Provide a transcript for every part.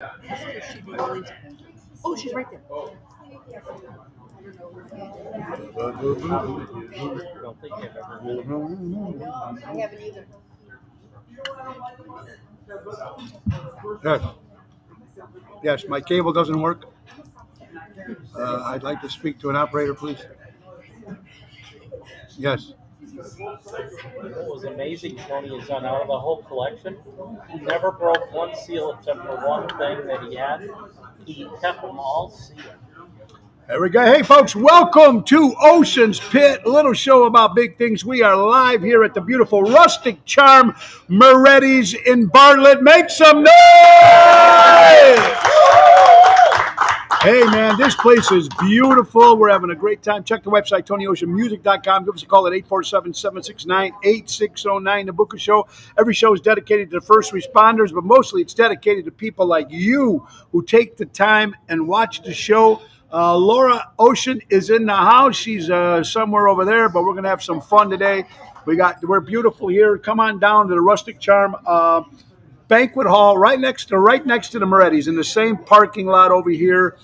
She'd be willing to. Oh, she's right there. Don't think I've ever I haven't either. Yes. Yes, my cable doesn't work. I'd like to speak to an operator, please. Yes. What was amazing, Tony, is on out of the whole collection, he never broke one seal except for one thing that he had. He kept them all sealed. There we go. Hey, folks, welcome to Ocean's Pit, a little show about big things. We are live here at the beautiful Rustic Charm Moretti's in Bartlett. Make some noise! Hey, man, this place is beautiful. We're having a great time. Check the website, TonyOceanMusic.com. Give us a call at 847-769-8609 to book a show. Every show is dedicated to the first responders, but mostly it's dedicated to people like you who take the time and watch the show. Laura Ocean is in the house. She's somewhere over there, but we're going to have some fun today. We're beautiful here. Come on down to the Rustic Charm banquet hall right next to the Moretti's in the same parking lot over here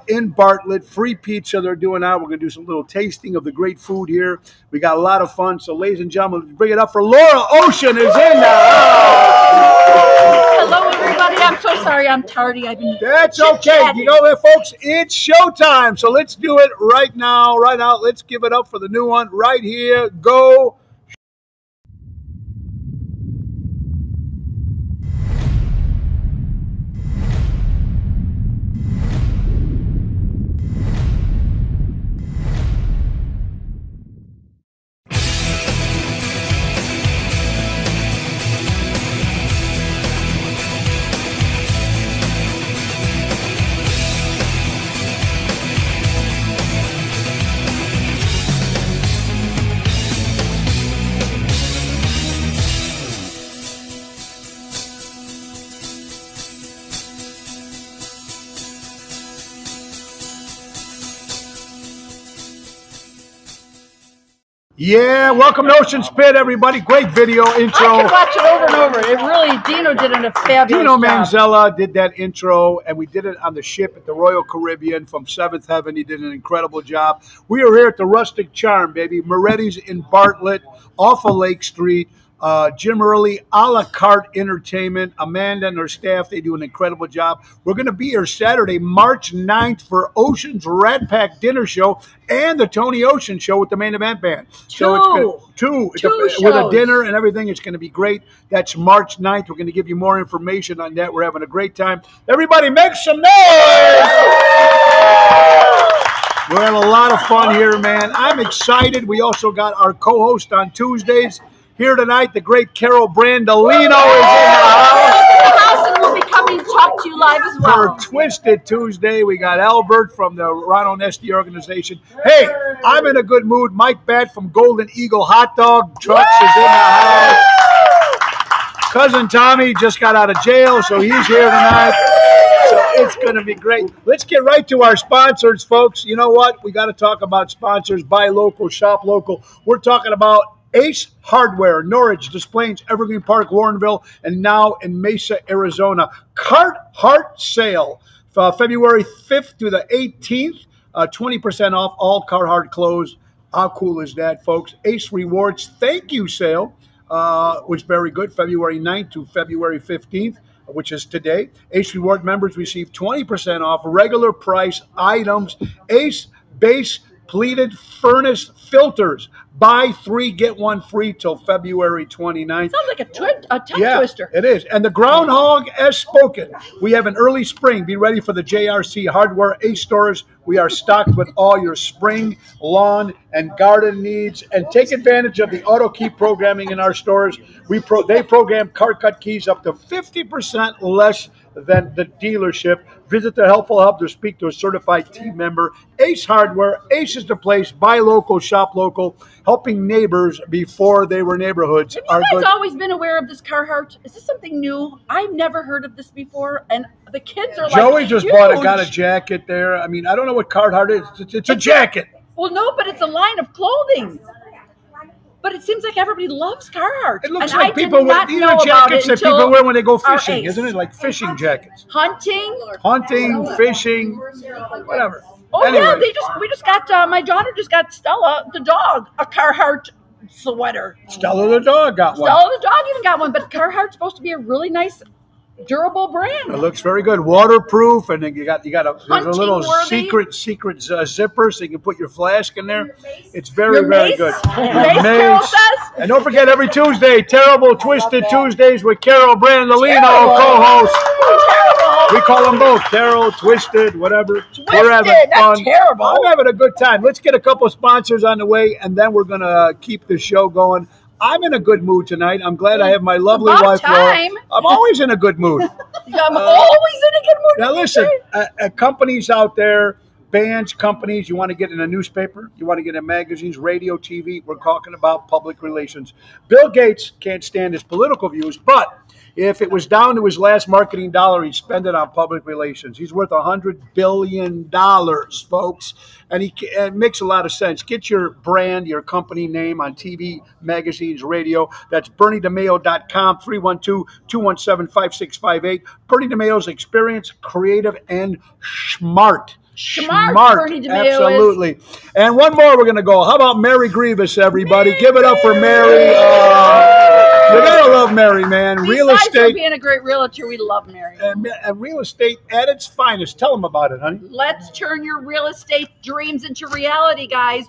in Bartlett. Free pizza they're doing out. We're going to do some little tasting of the great food here. We got a lot of fun. So, ladies and gentlemen, let's bring it up for Laura Ocean is in the house. Hello, everybody. I'm so sorry I'm tardy. I've been. That's okay. You know what, folks? It's showtime. So let's do it right now, right out. Let's give it up for the new one right here. Go. Yeah, welcome to Ocean's Pit, everybody. Great video intro. I could watch it over and over. It really, Dino did a fabulous Dino job. Manzella did that intro, and we did it on the ship at the Royal Caribbean from Seventh Heaven. He did an incredible job. We are here at the Rustic Charm, baby. Moretti's in Bartlett, off of Lake Street. Jim Early, a la carte entertainment. Amanda and her staff, they do an incredible job. We're going to be here Saturday, March 9th for Ocean's Rat Pack Dinner Show and the Tony Ocean Show with the Main Event Band. Two With a dinner and everything. It's going to be great. That's March 9th. We're going to give you more information on that. We're having a great time. Everybody make some noise! We're having a lot of fun here, man. I'm excited. We also got our co-host on Tuesdays. Here tonight, the great Carol Brandolino is in the house. And we'll be coming to talk to you live as well. For Twisted Tuesday, we got Albert from the Ron Onesti organization. Hey, I'm in a good mood. Mike Batt from Golden Eagle Hot Dog Trucks is in the house. Cousin Tommy just got out of jail, so he's here tonight. So it's going to be great. Let's get right to our sponsors, folks. You know what? We got to talk about sponsors. Buy local, shop local. We're talking about Ace Hardware, Norridge, Des Plaines, Evergreen Park, Warrenville, and now in Mesa, Arizona. Carhartt sale, February 5th to the 18th, 20% off all Carhartt clothes. How cool is that, folks? Ace Rewards thank you sale was very good, February 9th to February 15th, which is today. Ace Reward members receive 20% off regular price items. Ace Base Pleated Furnace Filters. Buy 3, get 1 free till February 29th. Sounds like a tongue twister. It is. And the Groundhog has spoken. We have an early spring. Be ready for the JRC Hardware Ace stores. We are stocked with all your spring, lawn, and garden needs. And take advantage of the auto key programming in our stores. They program car cut keys up to 50% less than the dealership. Visit the Helpful Hub to speak to a certified team member. Ace Hardware. Ace is the place. Buy local, shop local. Helping neighbors before they were neighborhoods. Have you guys always been aware of this Carhartt? Is this something new? I've never heard of this before, and the kids are Joey just got a jacket there. I mean, I don't know what Carhartt is. It's a jacket. Well, no, but it's a line of clothing. But it seems like everybody loves Carhartt. It looks and like I did people wear not these know are about jackets it that until people wear when they go our fishing, ace. isn't it? Like fishing jackets. Hunting. Fishing, whatever. Oh Anyway, yeah, we just got my daughter just got Stella the dog a Carhartt sweater. Stella the dog got one. Stella the dog even got one, but Carhartt's supposed to be a really nice, durable It brand. looks very good, waterproof, and then you got there's a little Hunting-worthy. secret zipper so you can put your flask in there. It's very Your very mace? good. Your Your mace, Carol says? And don't forget every Tuesday, Terrible Twisted Tuesdays with Carol Brandolino, Terrible. co-host. Terrible. We call them both Carol, Twisted, whatever. Twisted, We're having not fun. terrible. I'm having a good time. Let's get a couple sponsors on the way, and then we're gonna keep the show going. I'm in a good mood tonight. I'm glad I have my lovely About wife, Laura. time. I'm always in a good mood. I'm always in a good mood. Now listen, companies out there, bands, companies, you want to get in a newspaper, you want to get in magazines, radio, TV, we're talking about public relations. Bill Gates can't stand his political views, but if it was down to his last marketing dollar, he'd spend it on public relations. He's worth $100 billion, folks. And it makes a lot of sense. Get your brand, your company name on TV, magazines, radio. That's BernieDeMayo.com, 312-217-5658. Bernie DeMayo's experience, creative, and smart. Smart, Bernie DeMayo is. Absolutely. And one more we're going to go. How about Mary Grievous, everybody? Give it up for Mary. You gotta love Mary, man. Real Besides for estate being a great realtor, we love Mary. and real estate at its finest. Tell them about it, honey. Let's turn your real estate dreams into reality, guys.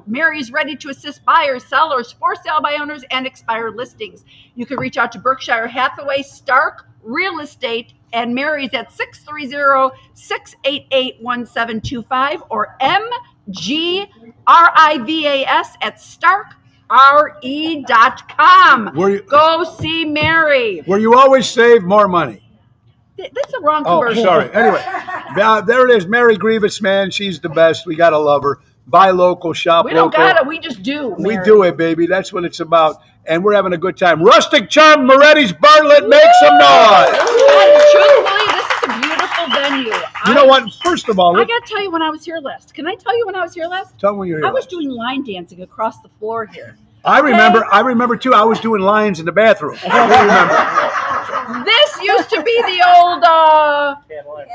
Mary's ready to assist buyers, sellers, for sale by owners, and expired listings. You can reach out to Berkshire Hathaway Stark Real Estate, and Mary's at 630-688-1725 or MGRIVAS at StarkRE.com. Go see Mary. Where you always save more money. That's a wrong Oh, commercial. sorry. Anyway, there it is. Mary Grievous, man. She's the best. We got to love her. Buy local, shop We don't local. got it. We just do. We Mary. do it, baby. That's what it's about. And we're having a good time. Rustic Charm, Moretti's Bartlett, make some noise. And truthfully, this is a beautiful venue. You know what? First of all, I got to tell you when I was here last. Can I tell you when I was here last? tell me when you're here. I was doing line dancing across the floor here. I remember too. I was doing lines in the bathroom. I remember. This used to be the old Cadillac.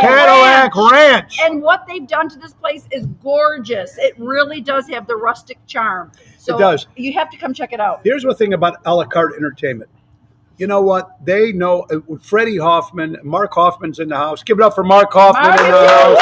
Cadillac Ranch. And what they've done to this place is gorgeous. It really does have the rustic charm. So It does. You have to come check it out. Here's the thing about a la carte entertainment. You know what? They know Freddie Hoffman, Mark Hoffman's in the house. Give it up for Mark Hoffman Mark in is the here. house.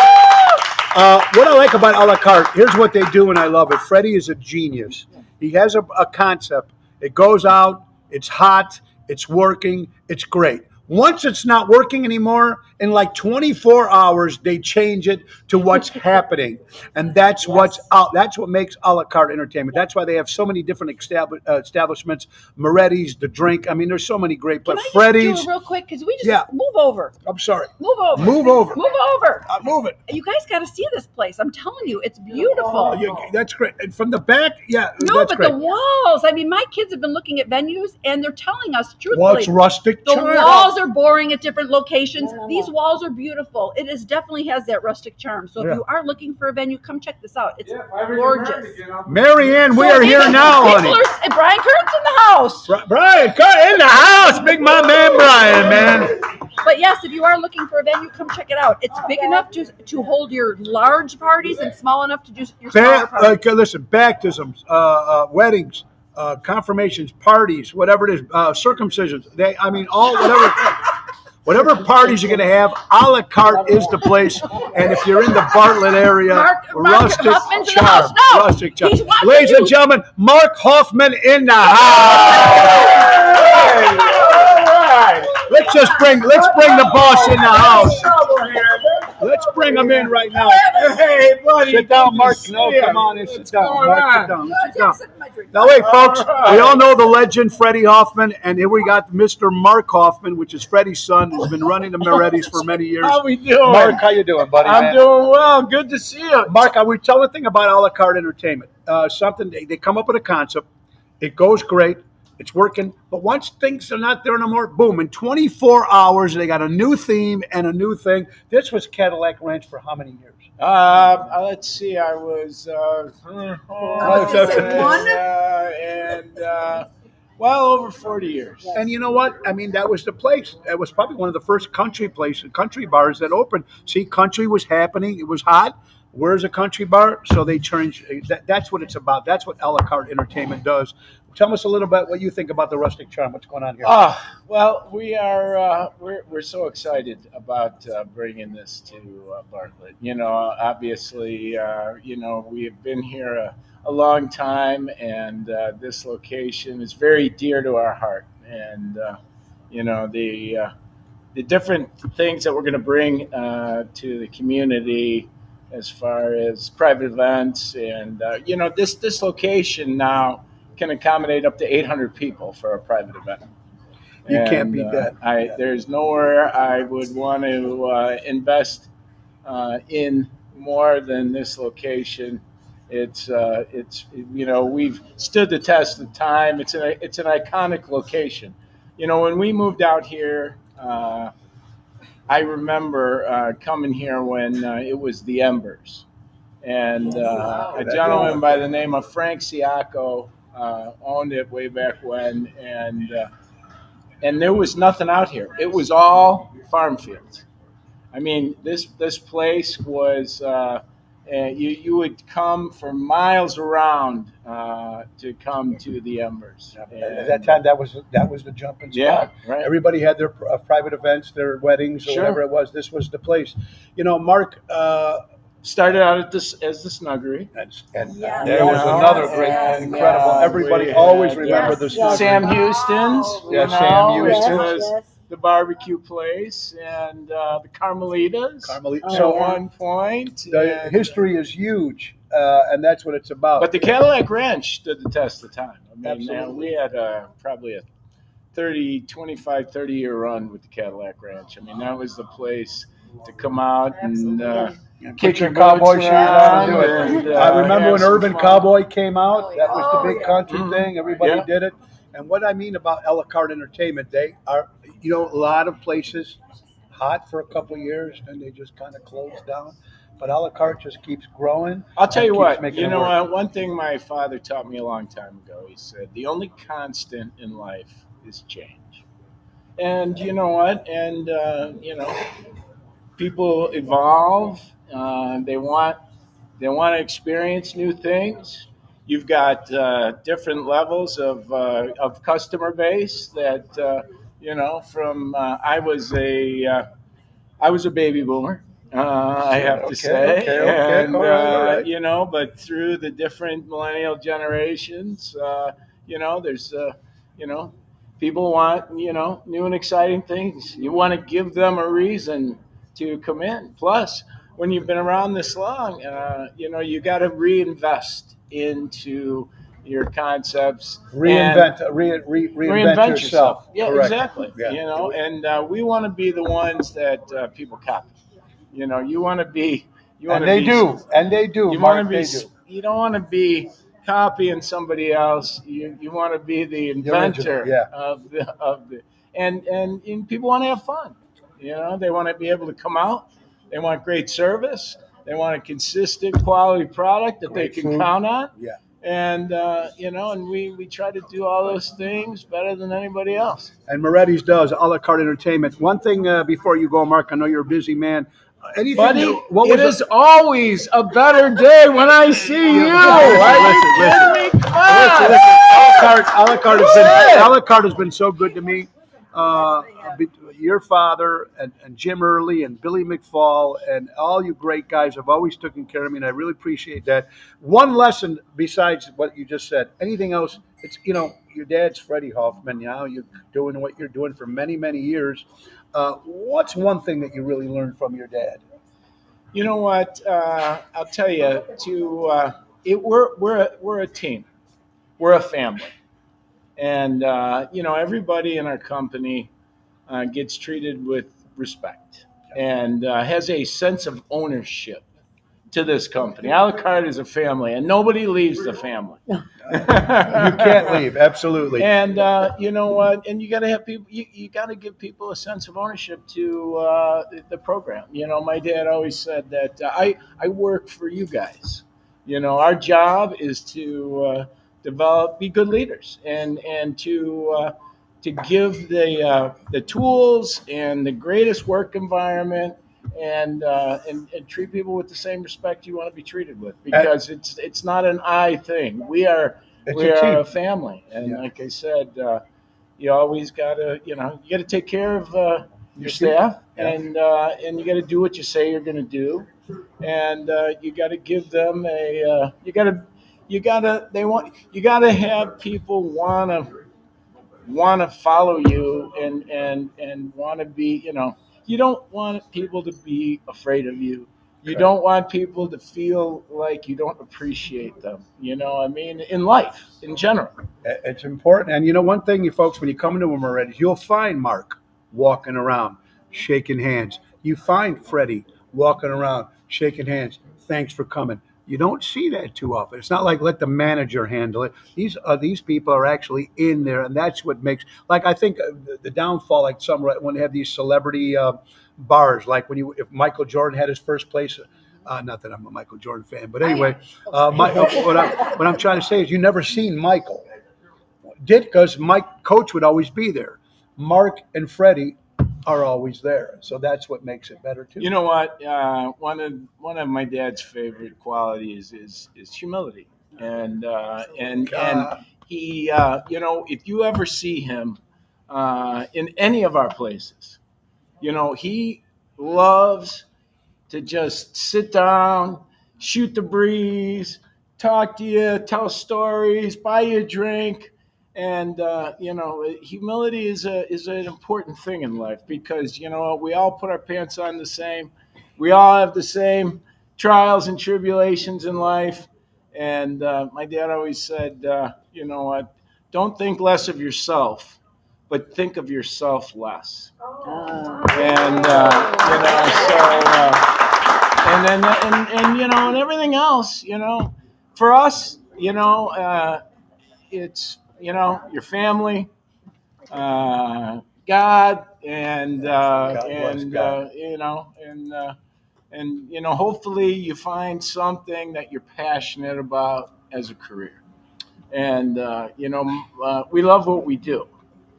What I like about a la carte, here's what they do, and I love it. Freddie is a genius. He has a concept. It goes out. It's hot. It's working. It's great. Once it's not working anymore, in like 24 hours, they change it to what's happening. And that's what's out. That's what makes a la carte entertainment. That's why they have so many different establishments. Moretti's, The Drink. I mean, there's so many great. Can But I just Freddie's. do it real quick? Because we just move over. I'm sorry. Move over. Move over. Move over. Move it. You guys got to see this place. I'm telling you, it's beautiful. That's great. And from the back, No, that's but great. the walls. I mean, my kids have been looking at venues, and they're telling us truthfully. What's rustic The charm? walls are boring at different locations. These walls are beautiful. It definitely has that rustic charm. So Yeah. if you are looking for a venue, come check this out. It's gorgeous. Mary Ann, we So are here Nicholas now, honey. and Brian Kurt's in the house. Brian, in the house. Big my man, Brian, man. But yes, if you are looking for a venue, come check it out. It's big enough to hold your large parties and small enough to do your smaller parties. Listen, baptisms, weddings, confirmations, parties, whatever it is, circumcisions. Whatever parties you're going to have, a la carte is the place. And if you're in the Bartlett area, Mark rustic Hoffman's in the charm. house. No, Rustic charm. he's watching Ladies you. and gentlemen, Mark Hoffman in the house. Let's bring the boss in the house. Let's bring him in right now. Hey, buddy. Sit down, Mark. No, come on and sit down. going Mark, on? sit down. Sit down. Now, wait, folks. We all know the legend, Freddie Hoffman, and here we got Mr. Mark Hoffman, which is Freddie's son, who's been running the Moretti's for many years. How we doing? Mark, how you doing, buddy? I'm man? doing well. Good to see you. Mark, I would tell the thing about a la carte entertainment. Something they come up with a concept. It goes great. It's working. But once things are not there no more, boom, in 24 hours, they got a new theme and a new thing. This was Cadillac Ranch for how many years? Let's see. I was One? well over 40 years. And you know what? I mean, that was the place. It was probably one of the first country bars that opened. See, country was happening. It was hot. Where's a country bar? So they changed. That's what it's about. That's what a la carte entertainment does. Tell us a little bit what you think about the Rustic Charm. What's going on here? Well, we are we're so excited about bringing this to Bartlett. You know, obviously, you know, we've been here a long time, and this location is very dear to our heart. And you know, the different things that we're going to bring to the community as far as private events, and you know, this location now can accommodate up to 800 people for a private event. You can't And, beat that. There's nowhere I would want to invest in more than this location. It's you know, we've stood the test of time. It's an iconic location. You know, when we moved out here, I remember coming here when it was the Embers, and a gentleman by the name of Frank Siaco owned it way back when, and there was nothing out here. It was all farm fields. I mean, this place was you would come for miles around to come to the Embers. At that time, that was the jumping spot. Yeah, right. Everybody had their private events, their weddings, or Sure. whatever it was. This was the place. You know, Mark. Started out at this as the Snuggery. And Yeah. there was another great, And, incredible. Everybody we always had, remember yes, the yes. Sam Houston's. Yeah, you Sam know, which Houston's. was the barbecue place, and the Carmelitas. Carmelita. Oh, So At yeah. one point, the and- history is huge, and that's what it's about. But the Cadillac Ranch stood the test of time. I mean, Absolutely. we had probably a 30 year run with the Cadillac Ranch. I mean, that was the place to come out and Kick your your cowboy boots shoes on and do around it. and, I remember have when some Urban fun. Cowboy came out. That was Oh, the big yeah. country Mhm. thing. Everybody Yeah. did it. And what I mean about a la carte entertainment, they are, you know, a lot of places hot for a couple of years, and they just kind of close down. But a la carte just keeps growing. I'll tell and you keeps what, making you it know work. what? One thing my father taught me a long time ago, he said, the only constant in life is change. And you know what? And, you know, people evolve. They want to experience new things. You've got different levels of customer base that, you know, from I was a baby boomer. I have to say, okay. and All right. you know, but through the different millennial generations, you know, there's, you know, people want, you know, new and exciting things. You want to give them a reason to come in. Plus, when you've been around this long, you know, you got to reinvest into your concepts. Reinvent yourself. Yeah, Correct. exactly. Yeah. You know, and we want to be the ones that people copy. You know, you want to be. And they do. And they do. You Mark, want to be. they do. You don't want to be copying somebody else. You want to be the inventor original, yeah. of the and people want to have fun. You know, they want to be able to come out. They want great service. They want a consistent quality product that Great they can food. count on. Yeah. And you know, and we try to do all those things better than anybody else. And Moretti's does a la carte entertainment. One thing before you go, Mark, I know you're a busy man. Anything? Buddy, what was it is always a better day when I see you. Are you kidding me? Come on. Listen, a la carte has been so good to me. Your father and Jim Early and Billy McFall and all you great guys have always taken care of me, and I really appreciate that. One lesson besides what you just said. Anything else? It's, you know, your dad's Freddie Hoffman. Now you're doing what you're doing for many, many years. What's one thing that you really learned from your dad? You know what? I'll tell you. We're a team. We're a family, and you know, everybody in our company gets treated with respect and has a sense of ownership to this company. A la carte is a family, and nobody leaves the family. You can't leave. Absolutely. And you know what? And you got to have people. You got to give people a sense of ownership to the program. You know, my dad always said that I work for you guys. You know, our job is to be good leaders and to give the tools and the greatest work environment and treat people with the same respect you want to be treated with, because it's not an I thing. We are a family, and like I said, you always gotta you gotta take care of your staff, and you gotta do what you say you're gonna do, and you gotta give them you gotta have people wanna follow you and wanna be You don't want people to be afraid of you. You don't want people to feel like you don't appreciate them. You know, I mean, in life, in general. It's important. And you know, one thing, you folks, when you come into them already, you'll find Mark walking around, shaking hands. You find Freddie walking around, shaking hands. Thanks for coming. You don't see that too often. It's not like let the manager handle it. These people are actually in there, and that's what makes. Like I think the downfall, like when they have these celebrity bars, like if Michael Jordan had his first place. Not that I'm a Michael Jordan fan, but anyway, what I'm trying to say is you never seen Michael. Because Coach would always be there. Mark and Freddie are always there, so that's what makes it better too. You know what? One of my dad's favorite qualities is humility, and he, if you ever see him in any of our places, he loves to just sit down, shoot the breeze, talk to you, tell stories, buy you a drink. And humility is an important thing in life, because we all put our pants on the same. We all have the same trials and tribulations in life. And my dad always said, don't think less of yourself, but think of yourself less. And and everything else, for us, it's. Your family, God, and hopefully you find something that you're passionate about as a career. And we love what we do.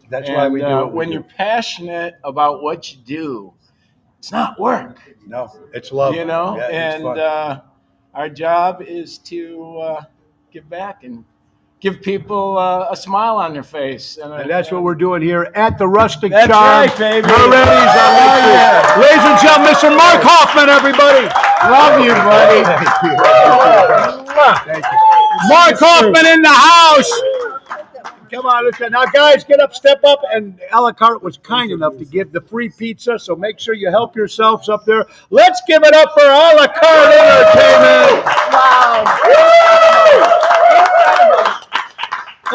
That's why we do it. When you're passionate about what you do, it's not work. No, it's love. Yeah, our job is to give back and give people a smile on their face. And that's what we're doing here at the Rustic That's Charm. right, baby. Ladies and gentlemen, Mr. Mark Hoffman, everybody. Love you, buddy. Thank you. Mark Hoffman in the house. Come on, listen. Now, guys, get up, step up. And a la carte was kind enough to give the free pizza, so make sure you help yourselves up there. Let's give it up for a la carte entertainment. Wow.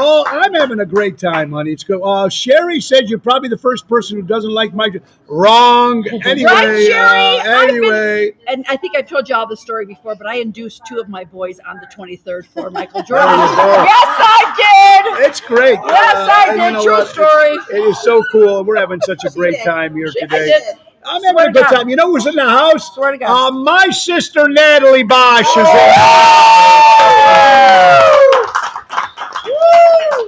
Oh, I'm having a great time, honey. It's good. Sherry said you're probably the first person who doesn't like my. Wrong. Anyway. Right, Sherry? Anyway. And I think I've told you all the story before, but I induced 2 of my boys on the 23rd floor, Michael Jordan. Yes, I did. It's great. Yes, I did. True story. It is so cool. We're having such a great time here I today. did. I'm having a good time. You know who's in the house? Swear to God. My sister Natalie Bosch is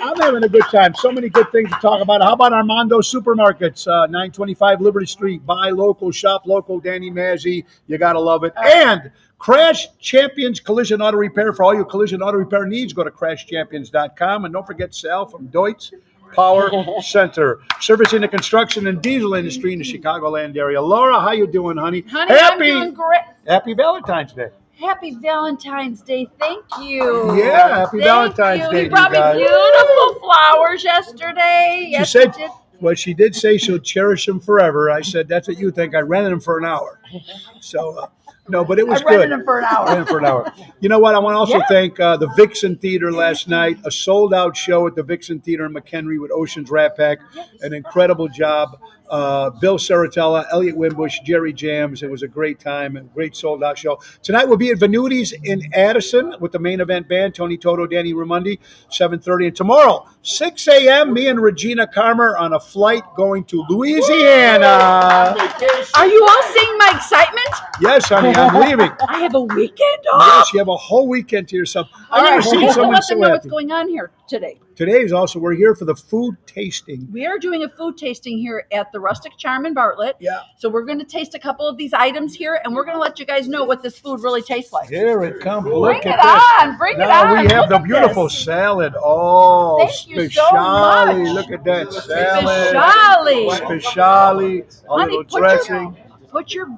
I'm having a good time. So many good things to talk about. How about Armando Supermarkets, 925 Liberty Street. Buy local, shop local. Danny Mazzi, you got to love it. And Crash Champions Collision Auto Repair. For all your collision auto repair needs, go to crashchampions.com. And don't forget Sal from Deutz Power Center, servicing the construction and diesel industry in the Chicagoland area. Laura, how you doing, honey? Honey, I'm doing great. Happy Valentine's Day. Happy Valentine's Day. Thank you. Yeah, happy Valentine's Day. You brought me beautiful flowers yesterday. She said, well, she did say she'll cherish them forever. I said, that's what you think. I rented them for an hour. So, no, but it was I rented good. him for an hour. Ran for an hour. You know what? I want to also Yeah. thank the Vixen Theater last night, a sold out show at the Vixen Theater in McHenry with Ocean's Rat Pack. An incredible job. Bill Saratella, Elliot Wimbush, Jerry Jams. It was a great time and great sold out show. Tonight we'll be at Venuti's in Addison with the main event band, Tony Toto, Danny Ramundi, 7:30. And tomorrow, 6 a.m., me and Regina Carmer on a flight going to Louisiana. Are you all seeing my excitement? Yes, honey, I'm leaving. I have a weekend off. Yes, you have a whole weekend to yourself. All I've never right, seen well, someone let so them know what's happy. going on here today. Today is also, we're here for the food tasting. We are doing a food tasting here at the Rustic Charm in Bartlett. Yeah. So we're going to taste a couple of these items here, and we're going to let you guys know what this food really tastes like. Here it comes. Bring Look it at this. on. Bring it Now on. we have Look the at beautiful this. salad. Oh, Thank you so speciale. much. Look at that salad. Speciale. Speciale. A Honey, little dressing. put your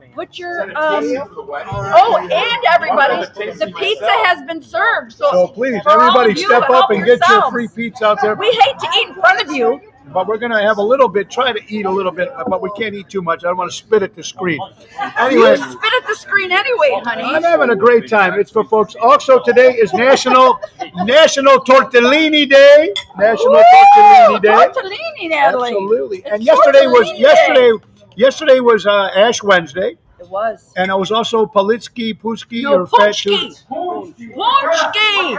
oh, and everybody, the pizza has been served. So please, for all everybody of you, step up help and get your yourselves. free pizza out there. We hate to eat in front of you. But we're going to have a little bit, try to eat a little bit, but we can't eat too much. I don't want to spit at the screen. Anyway, You spit at the screen anyway, honey. I'm having a great time. It's for folks. Also, today is National Tortellini Day. National Tortellini Day. Tortellini, Natalie. Absolutely. And It's yesterday tortellini yesterday was Ash Wednesday, It was. and it was also Politsky, Puski, No, or Fat Punchki. Tuesday. Punchki.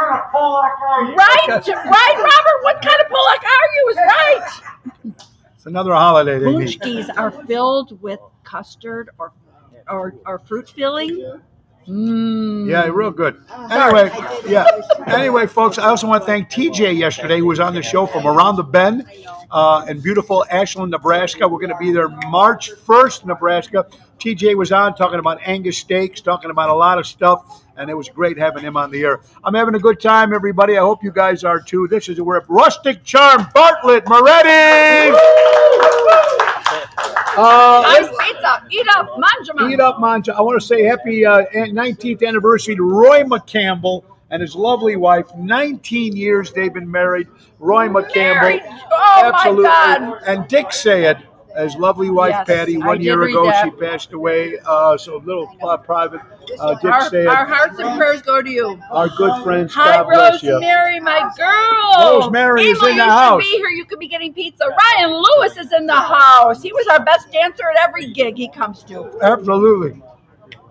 Right, Robert. What kind of Polak are you? Is right. It's another holiday they need. Punchkis are filled with custard or fruit filling. Mmm. Yeah, real good. Anyway, yeah. Anyway, folks, I also want to thank TJ yesterday, who was on the show from around the bend in beautiful Ashland, Nebraska. We're going to be there March 1st, Nebraska. TJ was on talking about Angus steaks, talking about a lot of stuff, and it was great having him on the air. I'm having a good time, everybody. I hope you guys are too. We're at Rustic Charm, Bartlett, Moretti. Nice pizza. Eat up. Manjama. Eat up, Manja. I want to say happy 19th anniversary to Roy McCampbell and his lovely wife. 19 years they've been married. Roy McCampbell. Married. Oh, Absolutely. my God. And Dick Sayed, his lovely wife, Yes, Patty. I 1 did year read ago, that. she passed away. So a little private. Dick Sayed, Our hearts and prayers go to you. our good friends. Hi, God bless you. Rosemary, my girl. Rosemary is Emil, in the you house. should be here. You could be getting pizza. Ryan Lewis is in the house. He was our best dancer at every gig he comes to. Absolutely.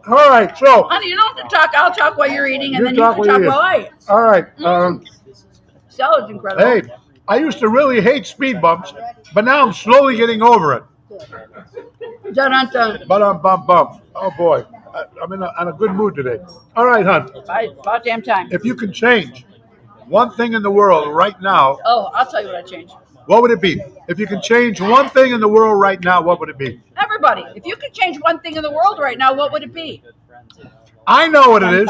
All right. So, Honey, you don't have to talk. I'll talk while you're eating, and You then you talk can while talk you eat. while I eat. all right. Salad's incredible. Hey, I used to really hate speed bumps, but now I'm slowly getting over it. Dun, dun, dun. Bum. Oh boy, I'm in a good mood today. All right, hon. About damn time. If you can change one thing in the world right now, Oh, I'll tell you what I changed. what would it be? If you can change one thing in the world right now, what would it be? Everybody, if you could change one thing in the world right now, what would it be? I know what it is.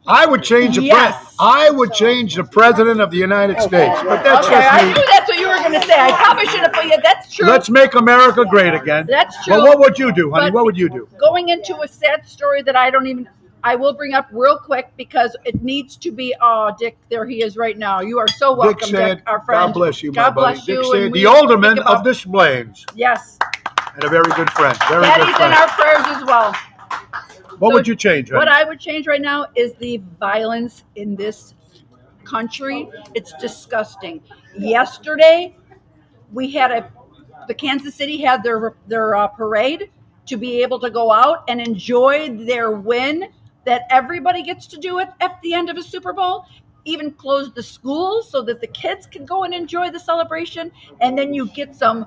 I would change Yes. I would change the president of the United States, but that's Okay, I just knew me. that's what you were going to say. I probably should have put you. That's true. Let's make America great again. That's But true. what would you do, honey? But What would you do? Going into a sad story that I will bring up real quick because it needs to be. Oh, Dick, there he is right now. You are so welcome, Dick said, our friend. God bless you, my God buddy. bless Dick you. said, and the we alderman think about- of Des Plaines, Yes, and a very good friend. Very Daddy's good in friend. our prayers as well. What So would you change, honey? What I would change right now is the violence in this country. It's disgusting. Yesterday, we had the Kansas City had their parade to be able to go out and enjoy their win that everybody gets to do it at the end of a Super Bowl. Even closed the schools so that the kids can go and enjoy the celebration, and then you get some.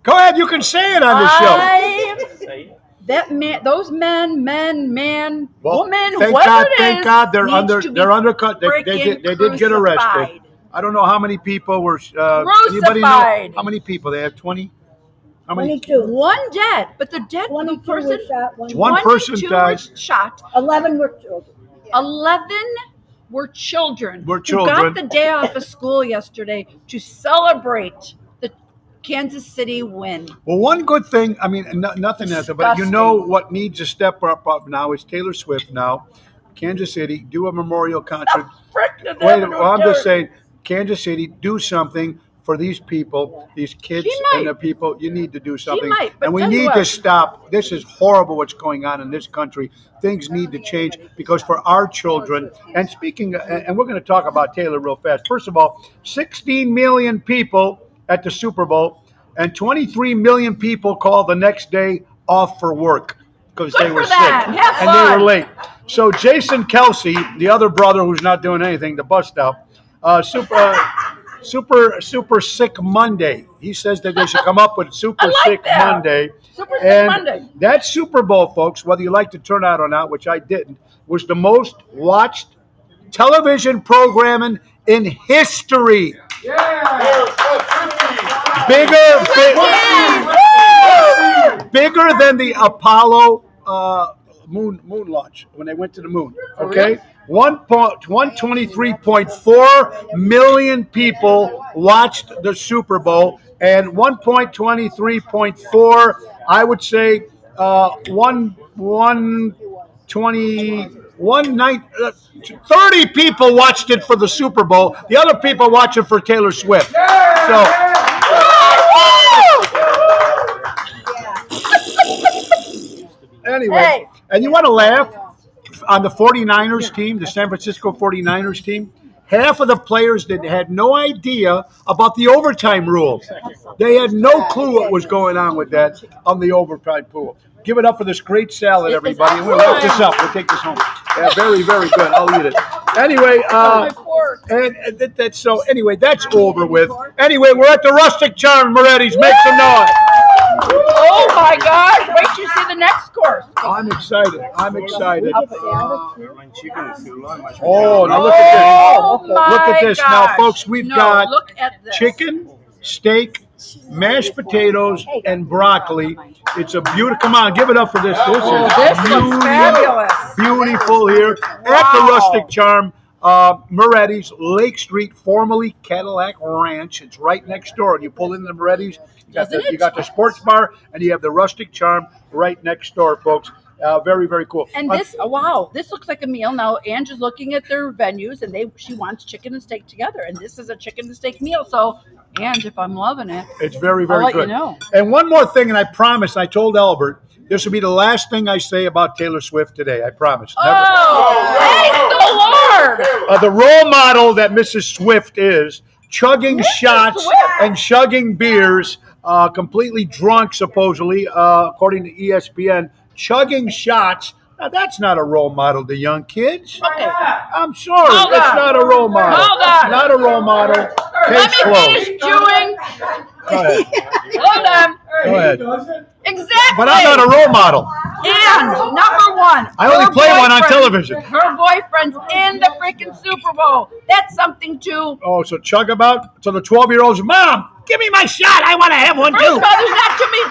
Go ahead, you can say it on the show. That man, those men, Well, woman, thank whatever God, it thank is, God they're needs to be undercut. They freaking did get arrested. crucified. I don't know how many people were. Anybody know Crucified. how many people they have? 20? How many? 22. One dead, but the dead 22 person. were shot. One person 22 died. were shot. 11 were children. 11 were children. Were Who children. got the day off of school yesterday to celebrate the Kansas City win. Well, one good thing. I mean, nothing else. But you know what needs to step up now is Taylor Swift. Now, Kansas City do a memorial concert. Frick, the Wait, devil well, I'm do just it. saying, Kansas City do something for these people, these kids She might. and the people. You need to do something. might, but and we tell you need what. to stop. This is horrible what's going on in this country. Things need to change because for our children, and speaking, and we're going to talk about Taylor real fast. First of all, 16 million people at the Super Bowl, and 23 million people called the next day off for work because Good they were for sick them. Have and they fun. were late. So Jason Kelsey, the other brother who's not doing anything, the bust out, super sick Monday. He says that they should come up with super like sick that. Monday. Super Sick And Monday. that Super Bowl, folks, whether you like to turn out or not, which I didn't, was the most watched television programming in history. Bigger than the Apollo moon launch when they went to the moon. Okay, 123.4 million people watched the Super Bowl, and 123.4, I would say, 30 people watched it for the Super Bowl. The other people watch it for Taylor Swift. So. Anyway, Hey. and you want to laugh on the 49ers team, the San Francisco 49ers team? Half of the players that had no idea about the overtime rules. They had no clue what was going on with that on the overtime pool. Give it up for this great salad, It is everybody. We'll wrap this up. We'll take this home. Yeah, very, very good. I'll eat it. Anyway, so anyway, that's over with. Anyway, we're at the Rustic Charm, Moretti's. Make some noise. Oh my God! Wait till you see the next course. I'm excited. I'm excited. Oh, Oh, now look at this. my Look at this. Now, gosh. folks, we've No, got look at this. chicken, steak, mashed potatoes, and broccoli. It's a beautiful. Come on, give it up for this. This Oh, is this looks fabulous. beautiful here at the Wow. Rustic Charm, Moretti's, Lake Street, formerly Cadillac Ranch. It's right next door. And you pull into the Moretti's, you got the sports bar, and you have the Rustic Charm right next door, folks. Very, very cool. And this, wow, this looks like a meal. Now, Ange is looking at their venues, and she wants chicken and steak together, and this is a chicken and steak meal. So, Ange, if I'm loving it, It's very, I'll very let good. you know. And one more thing, and I promise, I told Albert, this will be the last thing I say about Taylor Swift today. I promise. Never. Oh, thank the Lord! The role model that Mrs. Swift is, chugging Mrs. shots Swift. and chugging beers, completely drunk, supposedly, according to ESPN, chugging shots. Now, that's not a role model to young kids. Okay, I'm sorry. Hold It's on. not a role model. Hold on. Not a role model. let Case me closed. finish chewing. Go ahead. Hold on. Go ahead. Exactly. But I'm not a role model. And number one, I only her play one on boyfriend- television. Her boyfriend's in the freaking Super Bowl. That's something to. Oh, so chug about? So the 12-year-old's, Mom, give me my shot. I want to have one First too. of all, there's not too many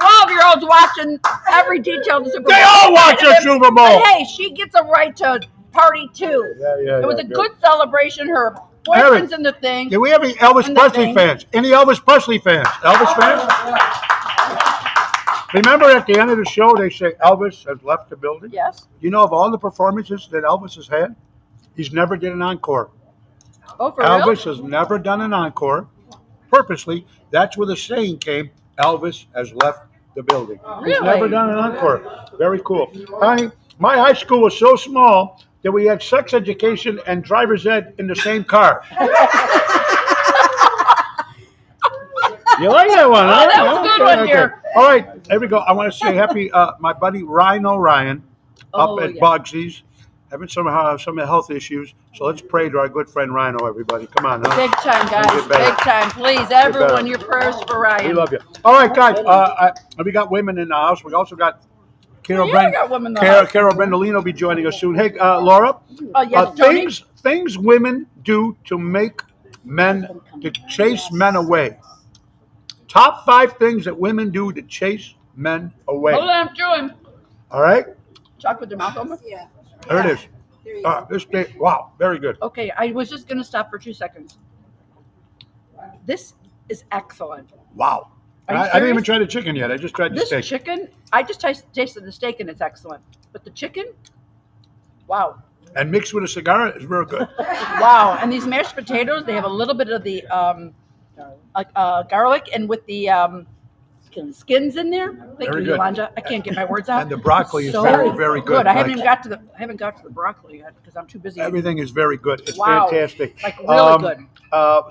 12-year-olds watching every detail of the Super Bowl. They all watch the Super Bowl. But hey, she gets a right to party too. Yeah, It was yeah, a good celebration. Her boyfriend's in the thing. Do we have any Elvis And the Presley thing. fans? Any Elvis Presley fans? Elvis fans? Remember at the end of the show, they say Elvis has left the building? Yes. You know, of all the performances that Elvis has had, he's never did an encore. Oh, for Elvis real? has never done an encore. Purposely, that's where the saying came, Elvis has left the building. He's Really? never done an encore. Very cool. Honey, my high school was so small that we had sex education and driver's ed in the same car. You like that one, huh? that was a good one, dear. All right, there we go. I want to say happy, my buddy Rhino Ryan up Oh, at yeah. Bugsy's having some health issues. So let's pray to our good friend Rhino, everybody. Come on, huh? Big time, Get guys. better. Big time. Please, better. everyone, your prayers for Ryan. We love you. All right, guys. We got women in the house. We also got Carol Yeah, we got women in the house. Carol Brendolino will be joining us soon. Hey, Laura. Yes, Tony? Things women do to chase men away. Top 5 things that women do to chase men away. Hold on, I'm chewing. All right, Talk with your mouth open. Yeah. there it is. This day, wow, very good. Okay, I was just going to stop for 2 seconds. This is excellent. Wow. Are you I didn't even serious? try the chicken yet. I just tried the This steak. chicken, I just tasted the steak and it's excellent. But the chicken, wow. And mixed with a cigar is real good. Wow. And these mashed potatoes, they have a little bit of the garlic, and with the skins in there. Thank Very you, good. Yolanda. I can't get my words out. And the broccoli is So very, very good. I haven't Like, even got to the broccoli yet because I'm too busy. everything is very good. It's Wow. fantastic. Like really good.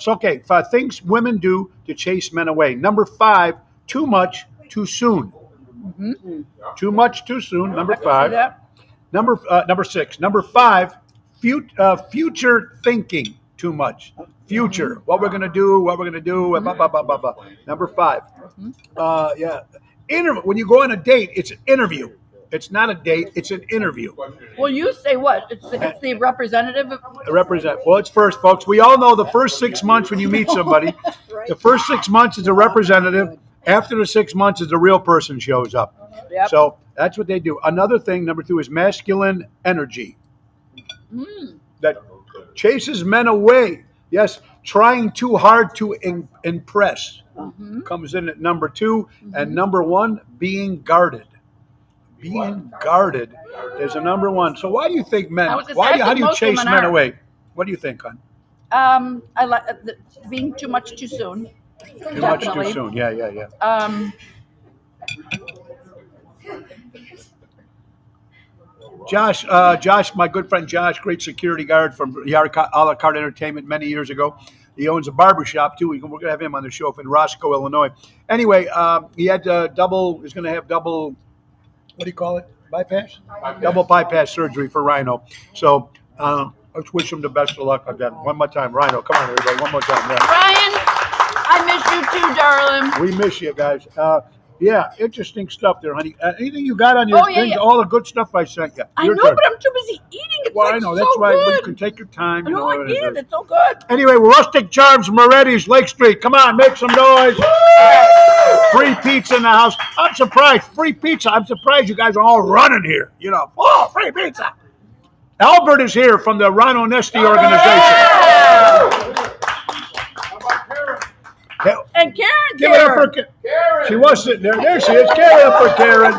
So, okay, things women do to chase men away. Number 5, too much, too soon. Too much, too soon. Number See 5. that? Number 6. Number 5, future thinking too much. Future, what we're gonna do, blah, blah, blah, blah, blah. Number 5. Yeah. When you go on a date, it's an interview. It's not a date, it's an interview. Well, you say what? It's the representative of. Well, it's first, folks. We all know the first 6 months when you meet somebody, the first 6 months is a representative. After the 6 months is the real person shows up. Yep. So that's what they do. Another thing, number 2, is masculine energy that chases men away. Yes, trying too hard to impress comes in at number 2, and number 1, being guarded. Being guarded is a number 1. So why do you think men? I was gonna say, I How think do you most chase women men are. away? What do you think, hon? I like being too much too soon. Too much too soon. Yeah. Josh, my good friend Josh, great security guard from a la carte entertainment many years ago. He owns a barbershop too. We're going to have him on the show in Roscoe, Illinois. Anyway, he had he's going to have double, what do you call it? Bypass? Double bypass surgery for Rhino. So let's wish him the best of luck on that. One more time, Rhino. Come on, everybody. One more time. Yeah. Ryan, I miss you too, darling. We miss you guys. Yeah, interesting stuff there, honey. Anything you got on your yeah, thing? yeah. All the good stuff I sent you. I Your know, turn. but I'm too busy eating. It's Well, like I know. so That's why good. you can take your time. You No, know I what it did. is. It's so good. Anyway, Rustic Charms, Moretti's, Lake Street. Come on, make some noise. Free pizza in the house. I'm surprised. Free pizza. I'm surprised you guys are all running here. You know, free pizza. Albert is here from the Ron Onesti organization. And Karen's Give it up for Karen. She was sitting there. There she is. Give it up for Karen.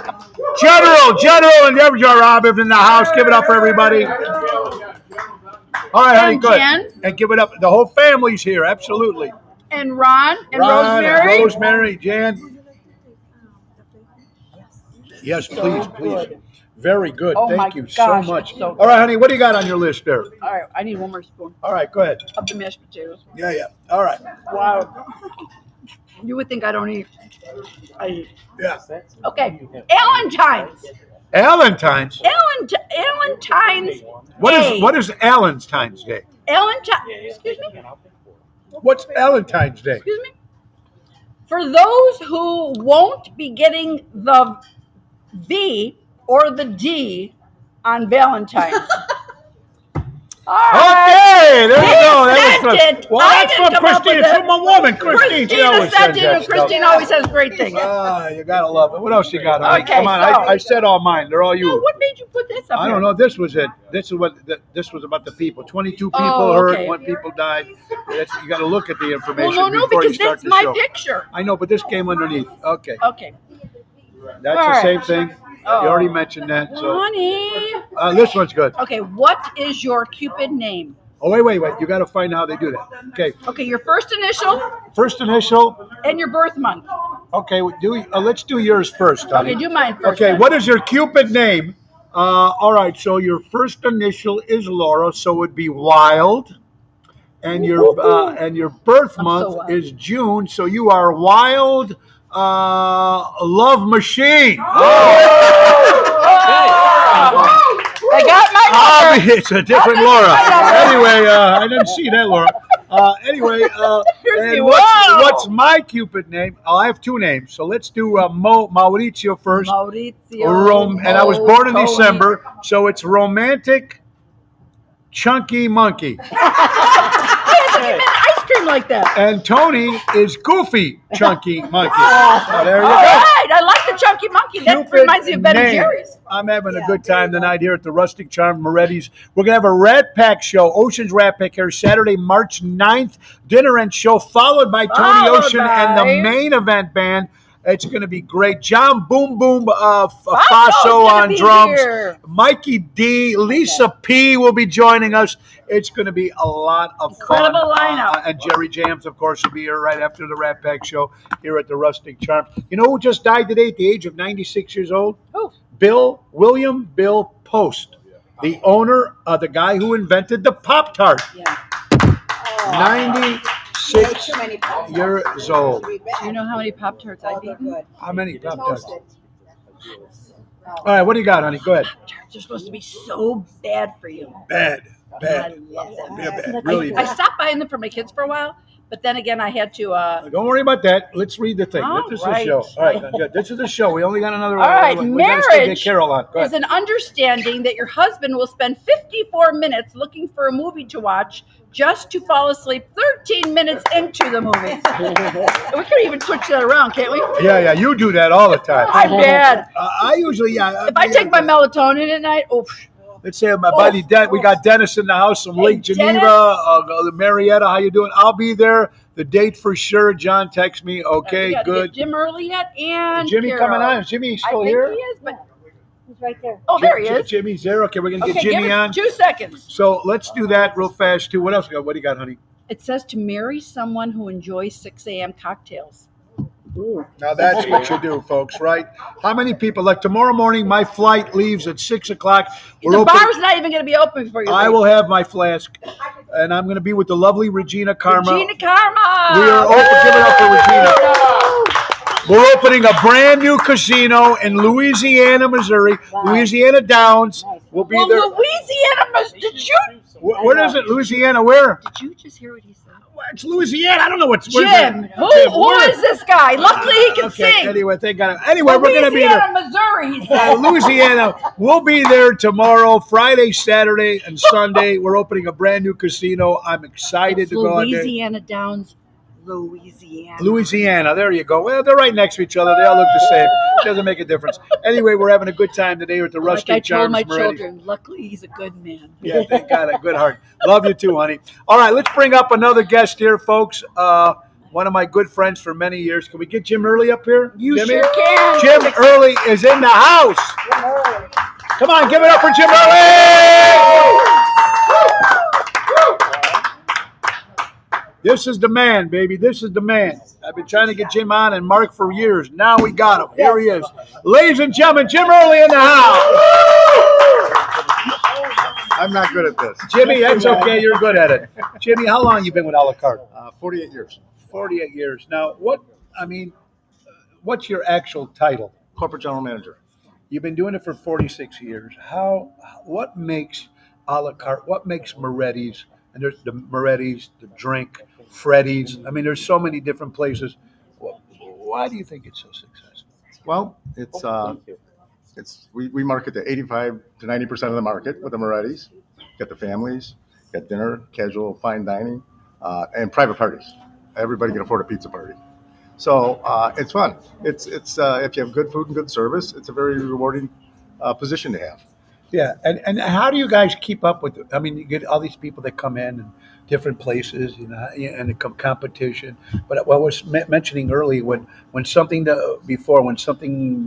General, and Deborah Rob in the house. Give it up for everybody. All right, honey, And good. Jen. And give it up. The whole family's here. Absolutely. And Ron and Ron, Rosemary. and Rosemary, Jan. Yes, please. Very good. Oh, my Thank you gosh, so much. it's so All right, honey, what do you got on your list there? All right, I need one more spoon All right, go ahead. of the mashed potatoes. Yeah. All right. Wow. You would think I don't eat. I eat. Yeah. Okay. Allentine's. Allentine's. Allentine's. What is Allentine's Day? Excuse me? What's Allentine's Day? Excuse me? For those who won't be getting the V or the D on Valentine's. All right. Okay, there you go. They sent it. Well, I that's didn't from come up Christine. with It's it. from a woman, Christine. She Christina always sent says it, that and stuff. Christine always has great things. You gotta love it. What else you got? Honey? Okay, Come on, so- I said all mine. They're all you. No, what made you put this up I here? don't know. This was it. This was about the people. 22 people Oh, hurt. okay. 1 people died. You got to look at the Well, information no, before you because start that's the my show. picture. I know, but this came underneath. Okay, Okay. that's All the right. same thing. Oh. You already mentioned that. So Honey. this one's good. Okay, what is your Cupid name? Oh wait. You got to find out how they do that. Okay, Okay, your first initial first initial. and your birth month. Okay, let's do yours first, honey. Okay, do mine first. Okay, then. what is your Cupid name? All right, so your first initial is Laura, so it would be Wild, and your birth I'm so month wild. is June, so you are Wild Love Machine. I got my number. It's a different Laura. Anyway, I didn't see that, Laura. Anyway, Here's and me. Wow. what's my Cupid name? I have 2 names, so let's do Maurizio first. Maurizio. And I was born in Tony. December, so it's Romantic Chunky Monkey. Ice cream like that. And Tony is Goofy Chunky Monkey. Oh. So there you All go. right, I like the chunky monkey. That Cupid reminds me of Ben and name. Jerry's. I'm having a good time tonight here at the Rustic Charm Moretti's. We're going to have a Rat Pack show, Ocean's Rat Pack here Saturday, March 9th. Dinner and show followed by Tony Followed Ocean by- and the main event band. It's going to be great. John Boom Boom Faso's Faso gonna on be drums. here. Mikey D, Lisa P will be joining us. It's going to be a lot of Incredible fun. lineup. And Jerry Jams, of course, will be here right after the Rat Pack show here at the Rustic Charms. You know who just died today at the age of 96 years old? Who? William Bill Post, the owner of the guy who invented the Pop-Tart. Yeah. 96 years old. Do you know how many Pop-Tarts I've eaten? How many Pop-Tarts? All right, what do you got, honey? Go ahead. Pop-Tarts are supposed to be so bad for you. Bad. I Bad. love them. Yeah, bad. Really I bad. stopped buying them for my kids for a while, but then again, I had to. Don't worry about that. Let's read the thing. All This is the right. show. All right, good. This is the show. We only got another. All right, we gotta still get marriage Carol on. Go There's ahead. an understanding that your husband will spend 54 minutes looking for a movie to watch just to fall asleep 13 minutes into the movie. We could even switch that around, can't we? Yeah, you do that all the time. I'm bad. I usually, yeah. If I take my melatonin at night, oof. Let's say my buddy, we got Dennis in the house from Hey, Lake Geneva, Marietta. How you doing? I'll be there. The date for sure. John texts me. We Okay, gotta good. get Jim early yet, and Jimmy Carol. coming on. Is Jimmy I still think here? he is, but He's right there. oh, there he is. Jimmy's there. Okay, we're gonna Okay, get Jimmy give on. us 2 seconds. So let's do that real fast too. What else we got? What do you got, honey? It says to marry someone who enjoys 6 a.m. cocktails. Now that's what you do, folks, right? How many people? Like tomorrow morning, my flight leaves at 6 o'clock. We're The open. bar's not even going to be open before you I leave. will have my flask, and I'm going to be with the lovely Regina Karma. Regina Karma. We are open. Give it up for Regina. We're opening a brand new casino in Louisiana, Missouri. Louisiana Downs. We'll be Well, there. Louisiana, did you? Where is it? Louisiana? Where? Did you just hear what he said? It's Louisiana. I don't know what's. Jim, who where? is this guy? Luckily he can Okay. sing. Anyway, thank God. Anyway, we're going to be there. Louisiana, Missouri, he said. Louisiana. We'll be there tomorrow, Friday, Saturday, and Sunday. We're opening a brand new casino. I'm excited It's to go out there. Louisiana Downs, Louisiana. Louisiana. There you go. Well, they're right next to each other. They all look the same. It doesn't make a difference. Anyway, we're having a good time today with the Like Rusty I told Charms. my Moretti. children, luckily he's a good man. Yeah, thank God. A good heart. Love you too, honey. All right, let's bring up another guest here, folks. One of my good friends for many years. Can we get Jim Early up here? You Jimmy? sure can. Jim Early is in the house. Come on, give it up for Jim Early. This is the man, baby. This is the man. I've been trying to get Jim on and Mark for years. Now we got him. Here he is. Ladies and gentlemen, Jim Early in the house. I'm not good at this. Jimmy, that's okay. You're good at it. Jimmy, how long you been with a la carte? 48 years. 48 years. Now, what's your actual title? Corporate general manager. You've been doing it for 46 years. What makes a la carte? What makes Moretti's? And there's the Moretti's, the drink, Freddy's. I mean, there's so many different places. Why do you think it's so successful? Well, we market to 85 to 90% of the market with the Moretti's. Get the families, get dinner, casual, fine dining, and private parties. Everybody can afford a pizza party. So it's fun. It's if you have good food and good service, it's a very rewarding position to have. Yeah, and how do you guys keep up with it? I mean, you get all these people that come in and different places, and the competition. But what I was mentioning earlier, when something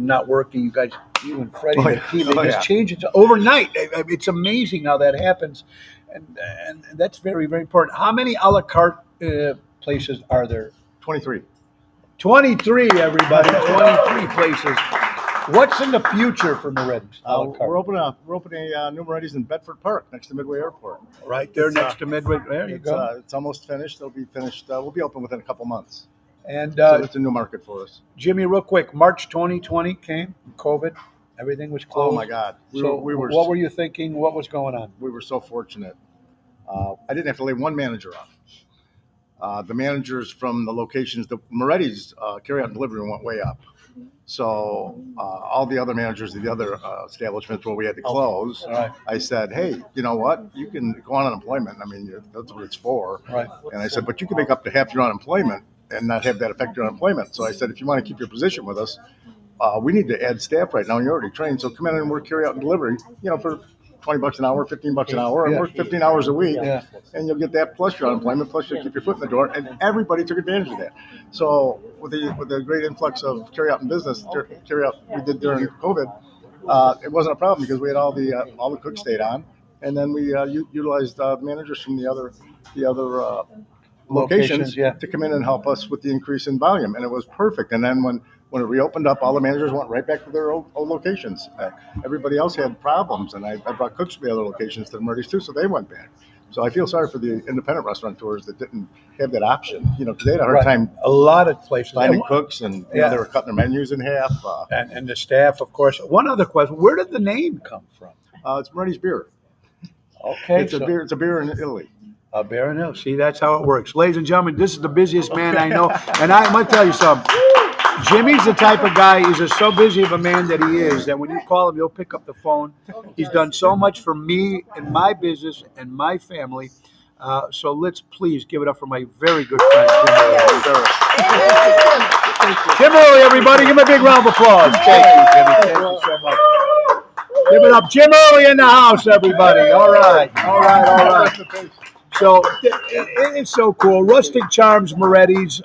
not working, you and Freddie, the team, they just change it overnight. It's amazing how that happens, and that's very, very important. How many a la carte places are there? 23. 23, everybody. 23 places. What's in the future for Moretti's? We're opening new Moretti's in Bedford Park next to Midway Airport. Right there next to Midway. There you go. It's almost finished. It'll be finished. We'll be open within a couple months. And So it's a new market for us. Jimmy, real quick, March 2020 came, COVID, everything was closed. Oh my God! What were you thinking? What was going on? We were so fortunate. I didn't have to lay one manager off. The managers from the locations, the Moretti's carry out and delivery went way up. So all the other managers of the other establishments where we had to close, Right. I said, hey, you know what? You can go on unemployment. I mean, that's what it's for. Right. And I said, but you can make up to half your unemployment and not have that affect your unemployment. So I said, if you want to keep your position with us, we need to add staff right now. You're already trained. So come in and work, carry out and delivery, for $20 an hour, $15 an hour, and Yeah. work 15 hours a week, Yeah. and you'll get that plus your unemployment, plus you'll keep your foot in the door. And everybody took advantage of that. So with the great influx of carry out in business, carry out we did during COVID, it wasn't a problem because we had all the cooks stayed on, and then we utilized managers from the other locations Yeah. to come in and help us with the increase in volume, and it was perfect. And then when it reopened up, all the managers went right back to their old locations. Everybody else had problems, and I brought cooks to the other locations to the Murray's too, so they went back. So I feel sorry for the independent restaurateurs that didn't have that option. Because they had a hard time A lot of places. finding cooks, and Yeah. they were cutting their menus in half. And the staff, of course. One other question: where did the name come from? It's Murray's beer. Okay, It's a beer. It's a beer in Italy. Baron Hill. See, that's how it works, ladies and gentlemen. This is the busiest man I know, and I'm gonna tell you something. Jimmy's the type of guy. He's so busy of a man that he is that when you call him, he'll pick up the phone. He's done so much for me and my business and my family. So let's please give it up for my very good friend, Jim Early. Jim Early, everybody, give him a big round of applause. Thank you, Jimmy. Thank you so much. Give it up, Jim Early in the house, everybody. All right. So it's so cool. Rustic Charms Moretti's.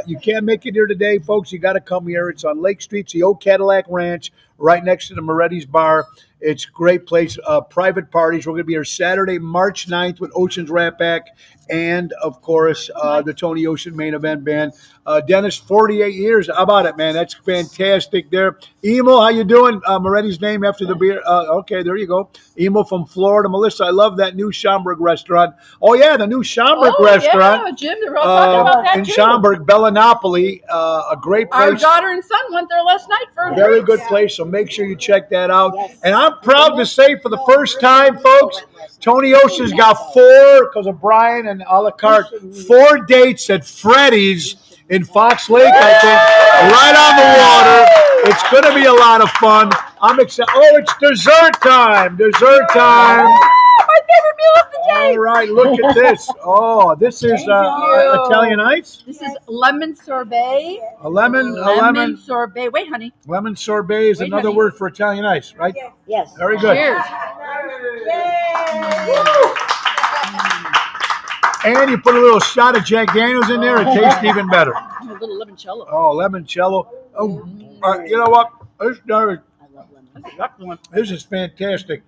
You can't make it here today, folks. You got to come here. It's on Lake Street. It's the old Cadillac Ranch, right next to the Moretti's Bar. It's a great place. Private parties. We're going to be here Saturday, March 9th with Ocean's Rat Pack and, of course, the Tony Ocean Main Event Band. Dennis, 48 years. How about it, man? That's fantastic there. Emo, how you doing? Moretti's name after the beer. Okay, there you go. Emo from Florida. Melissa, I love that new Schaumburg restaurant. Oh, yeah, the new Schaumburg restaurant. Yeah, Jim, they're all talking about that in too. Schaumburg, Bellinopoli. A great place. Our daughter and son went there last night for a Very drink. good place, so make sure you check that out. And I'm proud to say for the first time, folks, Tony Ocean's got 4, because of Brian and a la carte, 4 dates at Freddy's in Fox Lake, I think, right on the water. It's going to be a lot of fun. I'm excited. Oh, it's dessert time. Dessert time. My favorite meal of the day. All right, look at this. Oh, this is Italian ice. This is lemon sorbet. A lemon Sorbet. Wait, honey. Lemon sorbet is Wait, another honey. word for Italian ice, right? Yes. Very good. Cheers. And you put a little shot of Jack Daniels in there, it tastes even better. A little limoncello. Oh, limoncello. Oh, you know what? This is fantastic.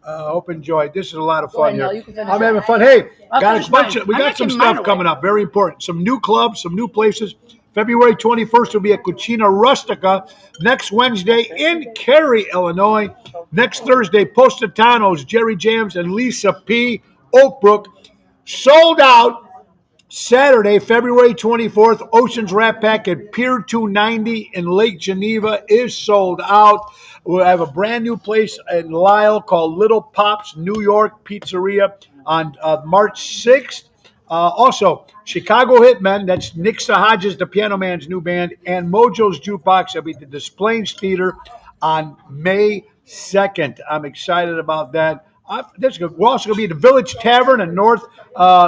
Hope you enjoyed. This is a lot of Go ahead, fun Nell, here. you can finish I'm it. having fun. Hey, I'll got finish a bunch mine. of, we I'm got some making mine stuff coming up. Very important. Some new clubs, some new places. February 21st will be at Cucina Rustica. Next Wednesday in Cary, Illinois. Next Thursday, Postitanos, Jerry Jams, and Lisa P. Oakbrook. Sold out. Saturday, February 24th, Ocean's Rat Pack at Pier 290 in Lake Geneva is sold out. We have a brand new place in Lisle called Little Pops New York Pizzeria on March 6th. Also, Chicago Hitmen, that's Nick Sahajas, the Piano Man's new band, and Mojo's Jukebox will be at the Des Plaines Theater on May 2nd. I'm excited about that. That's good. We're also going to be at the Village Tavern in North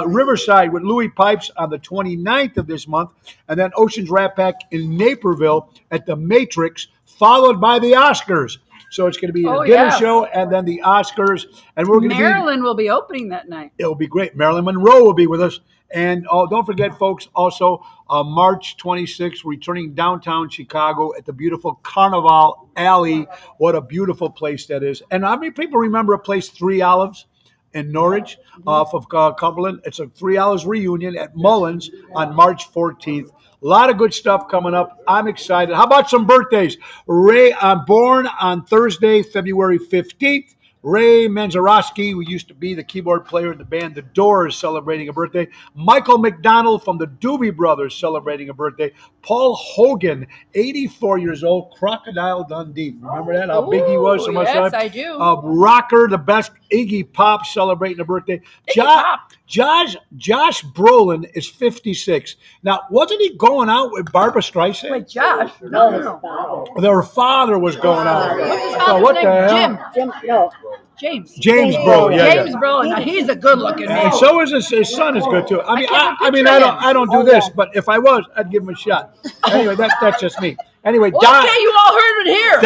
Riverside with Louis Pipes on the 29th of this month, and then Ocean's Rat Pack in Naperville at the Matrix, followed by the Oscars. So it's going to be a dinner show and then the Oscars, and we're going to be. Maryland will be opening that night. It'll be great. Marilyn Monroe will be with us. And don't forget, folks, also March 26th, returning downtown Chicago at the beautiful Carnival Alley. What a beautiful place that is. And how many people remember a place, Three Olives in Norwich off of Cumberland? It's a 3 Olives reunion at Mullins on March 14th. A lot of good stuff coming up. I'm excited. How about some birthdays? Ray, born on Thursday, February 15th. Ray Manzarowski, who used to be the keyboard player in the band The Doors, celebrating a birthday. Michael McDonald from the Doobie Brothers celebrating a birthday. Paul Hogan, 84 years old, Crocodile Dundee. Remember that? How big he was? So much Yes, time? I do. Rocker, the best, Iggy Pop celebrating a birthday. Pop. Josh Brolin is 56. Now, wasn't he going out with Barbara Streisand? Wait, Josh. No, his father. Their father was going out. What's his So father's what name? the hell? Jim. No. James. James Brolin. Yeah, James Brolin. Now, he's a good-looking man. And so is his son is good too. I can't mean, picture I don't do this, but if I was, I'd give him a shot. Anyway, that's just me. Anyway, Okay, you all heard it here.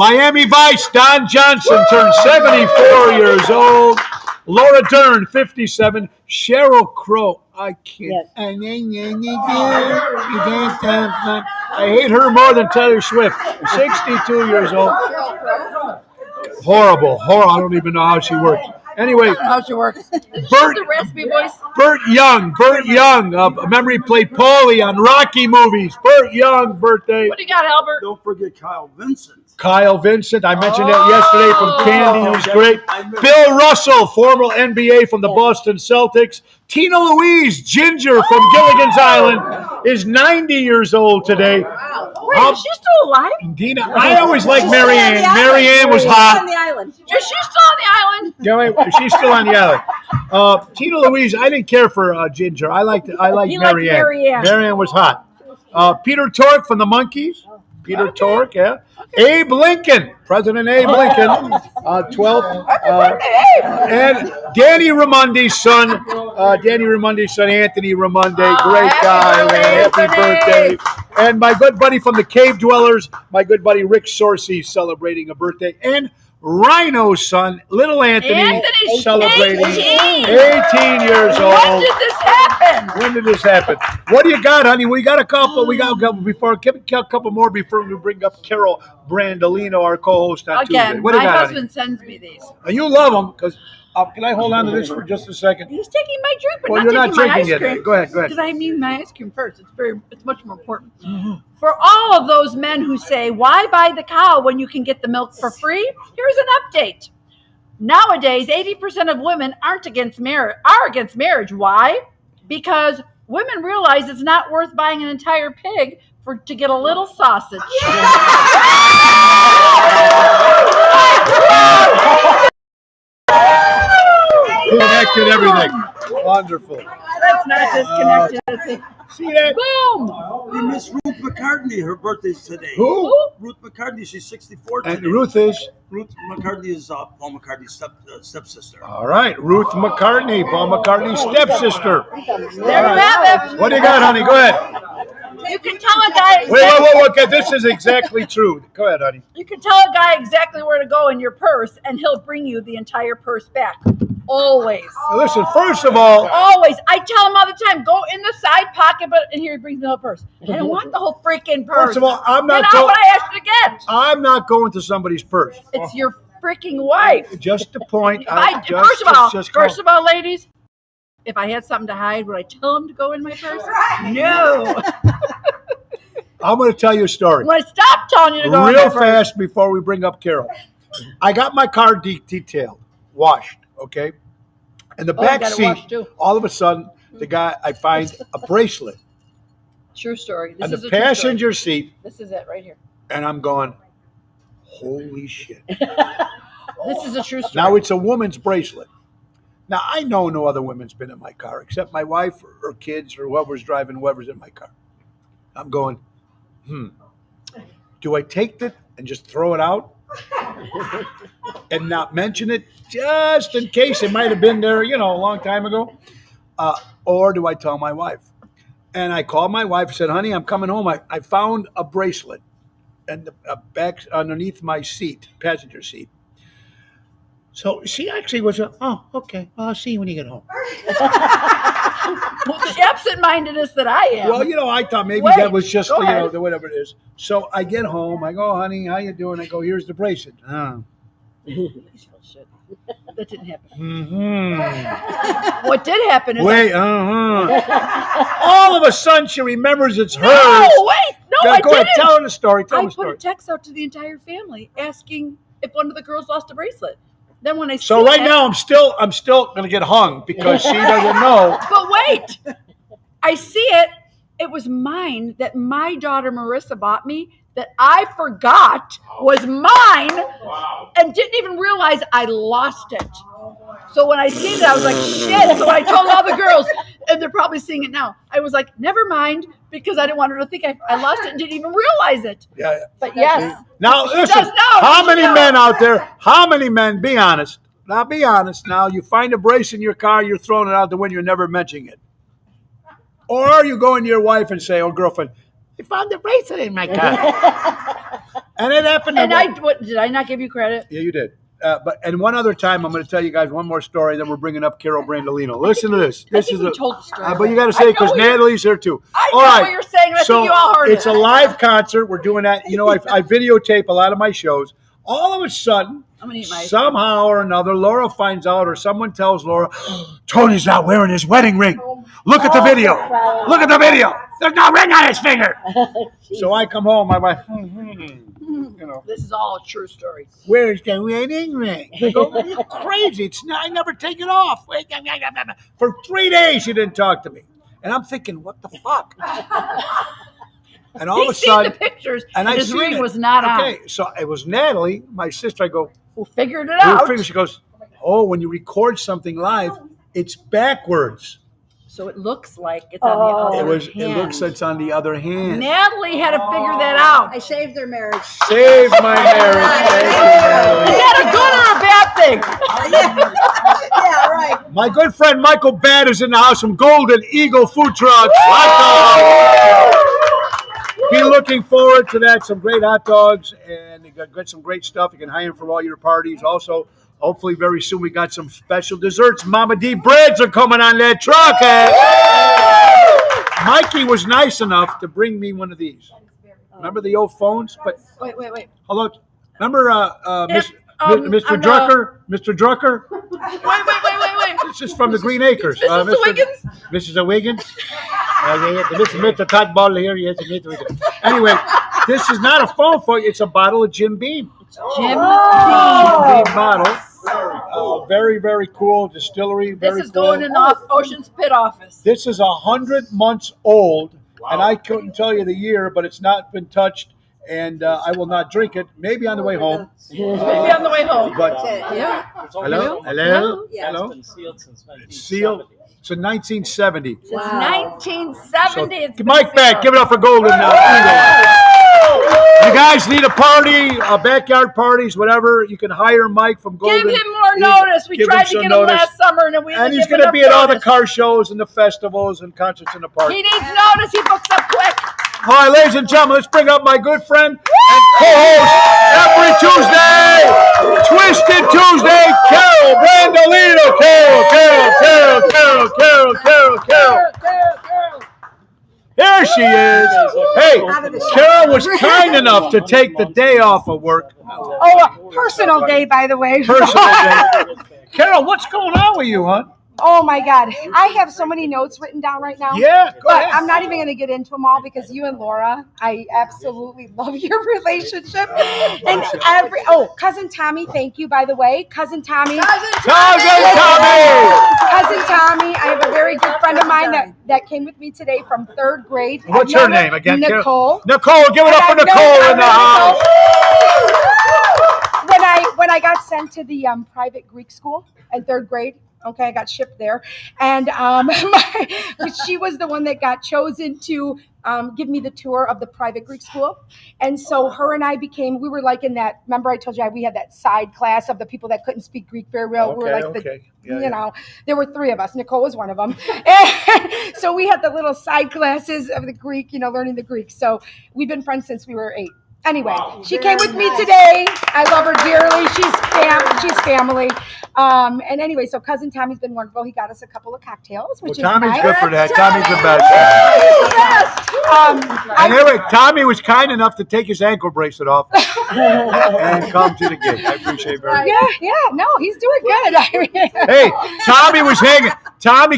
Miami Vice, Don Johnson turned 74 years old. Laura Dern, 57. Sheryl Crow, I can't. I hate her more than Taylor Swift. 62 years old. Horrible. I don't even know how she works. Anyway, How she works. Bert, The raspy voice. Burt Young, memory played Paulie on Rocky movies. Burt Young, birthday. What do you got, Albert? Don't forget Kyle Vincent. Kyle Vincent, I mentioned that yesterday from Candy, who's great. Bill Russell, former NBA from the Boston Celtics. Tina Louise, Ginger from Gilligan's Island, is 90 years old today. Wait, is she still alive? Dina, I always liked She's Mary still on Ann. the island. Mary Ann was She's hot. on the island. Is she still on the island? Yeah, wait, she's still on the island. Tina Louise, I didn't care for Ginger. I liked You liked Mary Ann. Mary Ann. Mary Ann was hot. Peter Tork from the Monkees. Peter Tork, yeah. Abe Lincoln, President Abe Lincoln, 12th. And Danny Ramondi's son, Anthony Ramondi, great guy, man. Happy birthday. And my good buddy from the Cave Dwellers, my good buddy Rick Sorcy, celebrating a birthday. And Rhino's son, little Anthony, celebrating 18 years When old. did this happen? When did this happen? What do you got, honey? We got a couple. A couple more before we bring up Carol Brandolino, our co-host on Tuesday. Again, What do my you got, husband sends me these. honey? You love them because. Can I hold on to this for just a second? He's taking my drink, but Well, not you're not taking my drinking ice cream. yet. Go ahead. Because I need my ice cream first. It's much more important. For all of those men who say, "Why buy the cow when you can get the milk for free?" Here's an update. Nowadays, 80% of women are against marriage. Why? Because women realize it's not worth buying an entire pig to get a little sausage. Connected everything. Wonderful. That's not disconnected. See that? Boom. We miss Ruth McCartney. Her birthday's today. Who? Ruth McCartney. She's 64 today. And Ruth is? Ruth McCartney is Paul McCartney's stepsister. All right. Ruth McCartney, Paul McCartney's stepsister. There you have it. What do you got, honey? Go ahead. You can tell a guy. Wait. Okay, this is exactly true. Go ahead, honey. You can tell a guy exactly where to go in your purse, and he'll bring you the entire purse back. Always. Now listen, first of all, Always. I tell him all the time, go in the side pocket, and here he brings me the whole purse. I don't want the whole freaking purse. first of all, I'm Then not how would I ask you to get? I'm not going to somebody's purse. It's your freaking wife. Just a point. First of all, ladies, if I had something to hide, would I tell him to go in my purse? No. I'm going to tell you a story. When I stop telling you to go in my Real purse. fast before we bring up Carol. I got my car detailed, washed, okay? In the Oh, I back got it seat, washed too. all of a sudden, I find a bracelet True story. This on is the a true story. passenger seat, This is it right here. and I'm going, holy shit. This is a true story. Now, it's a woman's bracelet. Now, I know no other women's been in my car except my wife or kids or whoever's driving, whoever's in my car. I'm going, do I take it and just throw it out and not mention it just in case it might have been there, a long time ago? Or do I tell my wife? And I called my wife and said, honey, I'm coming home. I found a bracelet and back underneath my seat, passenger seat. So she actually was, okay. Well, I'll see you when you get home. Well, the absent-mindedness that I am. Well, I thought maybe Wait, that was just, go ahead. whatever it is. So I get home. I go, honey, how you doing? I go, here's the bracelet. Oh. Shit. That didn't happen. Mm-hmm. What did happen is Wait, all of a sudden she remembers it's hers. No, wait. No, Yeah, I go ahead, didn't. tell her the story. Tell I her the put a story. text out to the entire family asking if one of the girls lost a bracelet. Then when I So see right it- now I'm still gonna get hung because she doesn't know. But wait, I see it. It was mine that my daughter Marissa bought me that I forgot was mine and didn't even realize I lost it. So when I seen it, I was like, shit. So I told all the girls, and they're probably seeing it now. I was like, never mind, because I didn't want her to think I lost it and didn't even realize it. Yeah. But yes. Now She listen, does know. how She many knows. men out there? How many men? Be honest. Now be honest. Now you find a brace in your car, you're throwing it out the window, you're never mentioning it. Or you go into your wife and say, "Oh, girlfriend, I found the bracelet in my car." And it happened. And did I not give you credit? Yeah, you did. And one other time, I'm going to tell you guys one more story. Then we're bringing up Carol Brandolino. Listen to this. I think we told the story. But you got to say it because Natalie's here too. I All know right. what you're saying. I So think you all heard it's it. a live concert. We're doing that. You know, I videotape a lot of my shows. All of a sudden, I'm gonna eat my somehow or another, Laura finds out, or someone tells Laura, Tony's not wearing his wedding ring. Look at the video. Look at the video. There's no ring on his finger. So I come home. I'm like, you know, This is all a true story. where's the wedding ring? I go, you're crazy. It's not, I never take it off. For 3 days, she didn't talk to me. And I'm thinking, what the fuck? And all of a He's seen sudden, the pictures, and and I his seen ring it. was not on. Okay, so it was Natalie, my sister. I go, Who figured it out? she goes, oh, when you record something live, it's backwards. So it looks like it's on the other hand. It looks like it's on the other hand. Natalie had to figure that out. I saved their marriage. Save my marriage. Thank you, Is Natalie. that a good or a bad thing? Yeah, right. My good friend Michael Badd is in the house from Golden Eagle Food Trucks. Be looking forward to that. Some great hot dogs, and you got some great stuff. You can hire him for all your parties. Also, hopefully very soon we got some special desserts. Mama D breads are coming on that truck. Mikey was nice enough to bring me one of these. Remember the old phones? But Wait. hello, remember Mr. on Drucker? Mr. Drucker? Wait. This is from the Green Acres. Mrs. Wiggins? Mrs. Wiggins? Mr. Todd Bottle here. Yes, anyway, this is not a phone for you. It's a bottle of Jim Beam. Jim Jim Beam. Beam bottle. Very, very cool distillery. This Very is cool. going in the Ocean's Pit office. This is 100 months old, and I couldn't tell you the year, but it's not been touched, and I will not drink it. Maybe on the way home. Maybe on the way home. But Yeah. hello. It's been sealed since 1970. It's sealed. It's in 1970. Since 1970. it's been Mike back. sealed. Give it up for Golden now. You guys need a party, backyard parties, whatever. You can hire Mike from Golden. Give him more notice. We Give tried him to some get him notice. last summer, and we And didn't he's give going to enough be at all the notice. car shows and the festivals and concerts in the park. He needs notice. He books up quick. All right, ladies and gentlemen, let's bring up my good friend and co-host every Tuesday, Twisted Tuesday, Carol Brandolino. Carol. There she is. Hey, Carol was kind enough to take the day off of work. Oh, a personal day, by the way. Personal day. Carol, what's going on with you, hon? Oh my God, I have so many notes written down right now. Yeah, go But ahead. I'm not even going to get into them all because you and Laura, I absolutely love your relationship. And cousin Tommy, thank you, by the way. Cousin Tommy. Cousin Tommy! Cousin Tommy, I have a very good friend of mine that came with me today from 3rd grade. What's I've her known name again? Nicole. Nicole, give it up for And I've Nicole known- in the I've known house. Nicole. When I got sent to the private Greek school in 3rd grade, okay, I got shipped there, and she was the one that got chosen to give me the tour of the private Greek school. And so her and I we were like in that, remember I told you we had that side class of the people that couldn't speak Greek very well. We were like there were 3 of us. Nicole was one of them. And so we had the little side classes of the Greek, learning the Greek. So we've been friends since we were 8. Anyway, she came with me today. I love her dearly. She's family. And anyway, so cousin Tommy's been wonderful. He got us a couple of cocktails, which is Tommy's nice. good for that. Tommy's the best. And anyway, Tommy was kind enough to take his ankle bracelet off and come to the gig. I appreciate it very much. Yeah, no, he's doing good. Hey,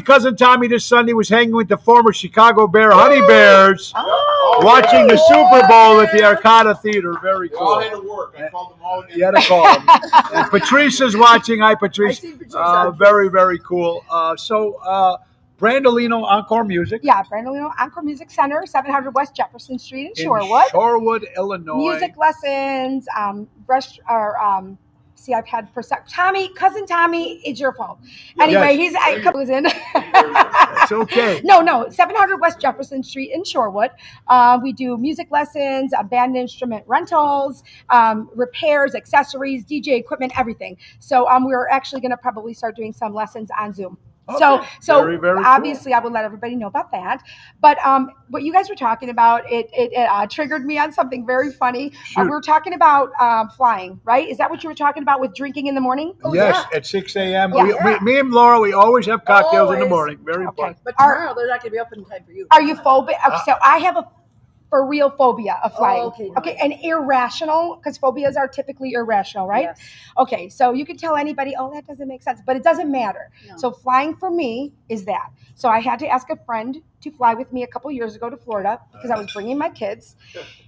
cousin Tommy this Sunday was hanging with the former Chicago Bear Honey Bears, watching the Super Bowl at the Arcada Theater. Very cool. All had to work. I called them all. You had to call him. And Patrice is watching. Hi, Patrice. I see Patrice. Very, very cool. Brandolino Encore Music. Yeah, Brandolino Encore Music Center, 700 West Jefferson Street in in Shorewood. Shorewood, Illinois. Music lessons, I've had cousin Tommy, it's your fault. Anyway, Yes. he was in. It's okay. No, 700 West Jefferson Street in Shorewood. We do music lessons, band instrument rentals, repairs, accessories, DJ equipment, everything. So we're actually going to probably start doing some lessons on Zoom. So Very, very cool. obviously I would let everybody know about that. But what you guys were talking about, it triggered me on something very funny. Shoot. We were talking about flying, right? Is that what you were talking about with drinking in the morning? Yes, at 6 a.m. Yeah. Me and Laura, we always have cocktails in the Always. morning. Very Okay. important. But tomorrow they're not going to be open in time for you. Are you phobic? Okay, so I have a for real phobia of flying. okay. Okay, and irrational, because phobias are typically irrational, right? Yes. Okay, so you can tell anybody, oh, that doesn't make sense, but it doesn't matter. No. So flying for me is that. So I had to ask a friend to fly with me a couple years ago to Florida because I was bringing my kids,